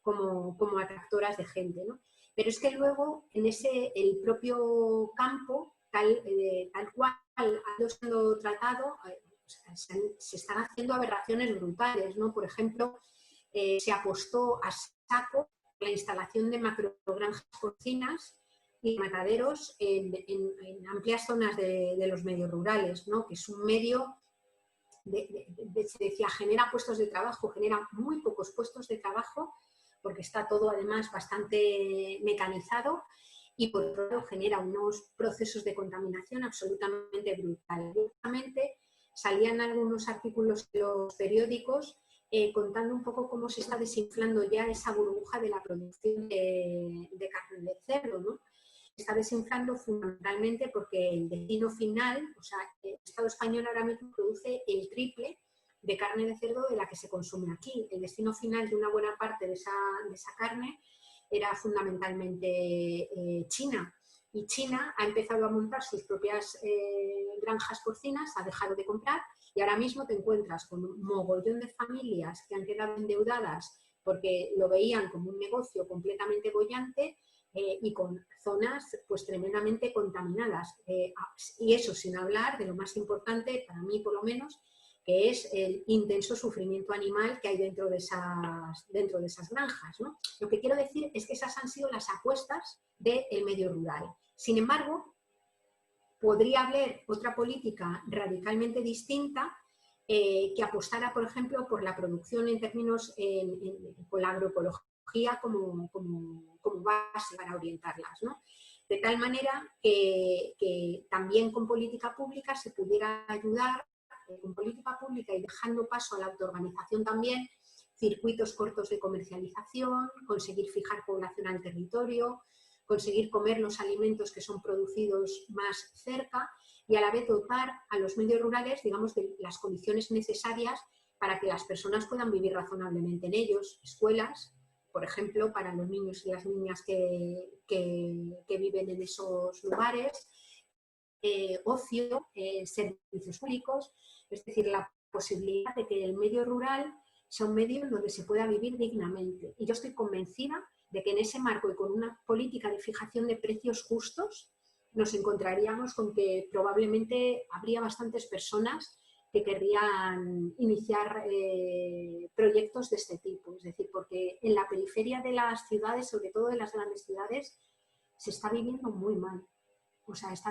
como atractoras de gente, ¿no? Pero es que luego en el propio campo, tal cual ha sido tratado, se están haciendo aberraciones brutales, ¿no? Por ejemplo, se apostó a saco la instalación de macrogranjas porcinas y mataderos en amplias zonas de los medios rurales, ¿no? Que es un medio, se decía, genera puestos de trabajo, genera muy pocos puestos de trabajo, porque está todo además bastante mecanizado y por otro lado genera unos procesos de contaminación absolutamente brutales. Justamente salían algunos artículos en los periódicos contando un poco cómo se está desinflando ya esa burbuja de la producción de carne de cerdo, ¿no? Se está desinflando fundamentalmente porque el destino final, o sea, el Estado español ahora mismo produce el triple de carne de cerdo de la que se consume aquí. El destino final de una buena parte de esa carne era fundamentalmente China. Y China ha empezado a montar sus propias granjas porcinas, ha dejado de comprar y ahora mismo te encuentras con un mogollón de familias que han quedado endeudadas porque lo veían como un negocio completamente boyante y con zonas pues tremendamente contaminadas. Y eso sin hablar de lo más importante, para mí por lo menos, que es el intenso sufrimiento animal que hay dentro de esas granjas, ¿no? Lo que quiero decir es que esas han sido las apuestas del medio rural. Sin embargo, podría haber otra política radicalmente distinta que apostara, por ejemplo, por la producción en términos, con la agroecología como base para orientarlas, ¿no? De tal manera que también con política pública se pudiera ayudar, con política pública y dejando paso a la autoorganización también, circuitos cortos de comercialización, conseguir fijar población al territorio, conseguir comer los alimentos que son producidos más cerca y a la vez dotar a los medios rurales, digamos, de las condiciones necesarias para que las personas puedan vivir razonablemente en ellos, escuelas, por ejemplo, para los niños y las niñas que viven en esos lugares, ocio, servicios públicos, es decir, la posibilidad de que el medio rural sea un medio en donde se pueda vivir dignamente. Y yo estoy convencida de que en ese marco y con una política de fijación de precios justos nos encontraríamos con que probablemente habría bastantes personas que querrían iniciar proyectos de este tipo. Es decir, porque en la periferia de las ciudades, sobre todo de las grandes ciudades, se está viviendo muy mal. O sea, es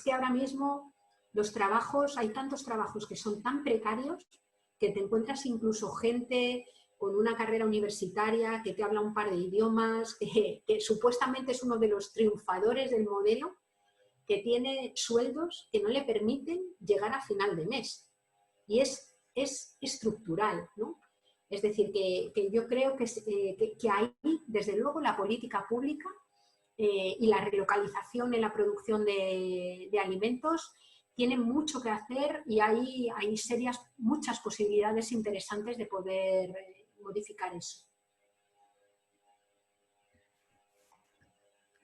que ahora mismo los trabajos, hay tantos trabajos que son tan precarios que te encuentras incluso gente con una carrera universitaria que te habla un par de idiomas, que supuestamente es uno de los triunfadores del modelo, que tiene sueldos que no le permiten llegar a final de mes. Y es estructural, ¿no? Es decir, que yo creo que ahí, desde luego, la política pública y la relocalización en la producción de alimentos tiene mucho que hacer y hay muchas posibilidades interesantes de poder modificar eso.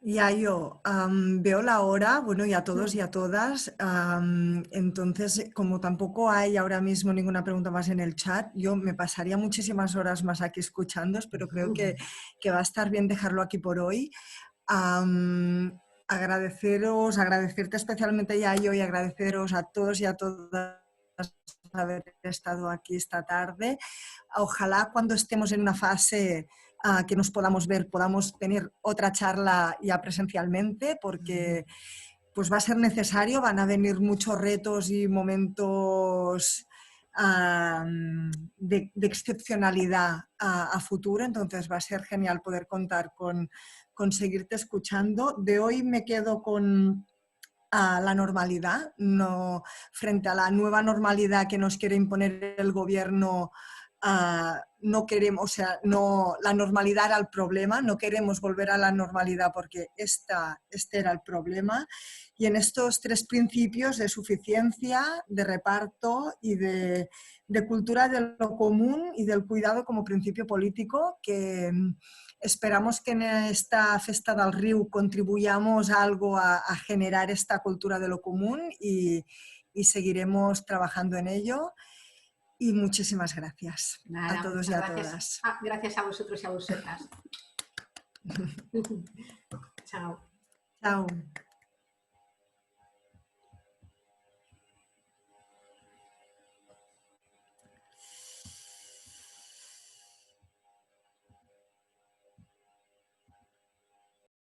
Ya yo veo la hora, bueno, y a todos y a todas, entonces como tampoco hay ahora mismo ninguna pregunta más en el chat, yo me pasaría muchísimas horas más aquí escuchándos, pero creo que va a estar bien dejarlo aquí por hoy. Agradecerte especialmente a yo y agradeceros a todos y a todas haber estado aquí esta tarde. Ojalá cuando estemos en una fase que nos podamos ver, podamos tener otra charla ya presencialmente, porque pues va a ser necesario, van a venir muchos retos y momentos de excepcionalidad a futuro, entonces va a ser genial poder contar con seguirte escuchando. De hoy me quedo con la normalidad, no, frente a la nueva normalidad que nos quiere imponer el gobierno. No queremos, o sea, no, la normalidad era el problema, no queremos volver a la normalidad porque este era el problema. Y en estos tres principios de suficiencia, de reparto y de cultura de lo común y del cuidado como principio político, que esperamos que en esta Festa del Riu contribuyamos algo a generar esta cultura de lo común y seguiremos trabajando en ello. Y muchísimas gracias. Nada, a todos y a todas. Gracias a vosotros y a vosotras. Chao. Chao.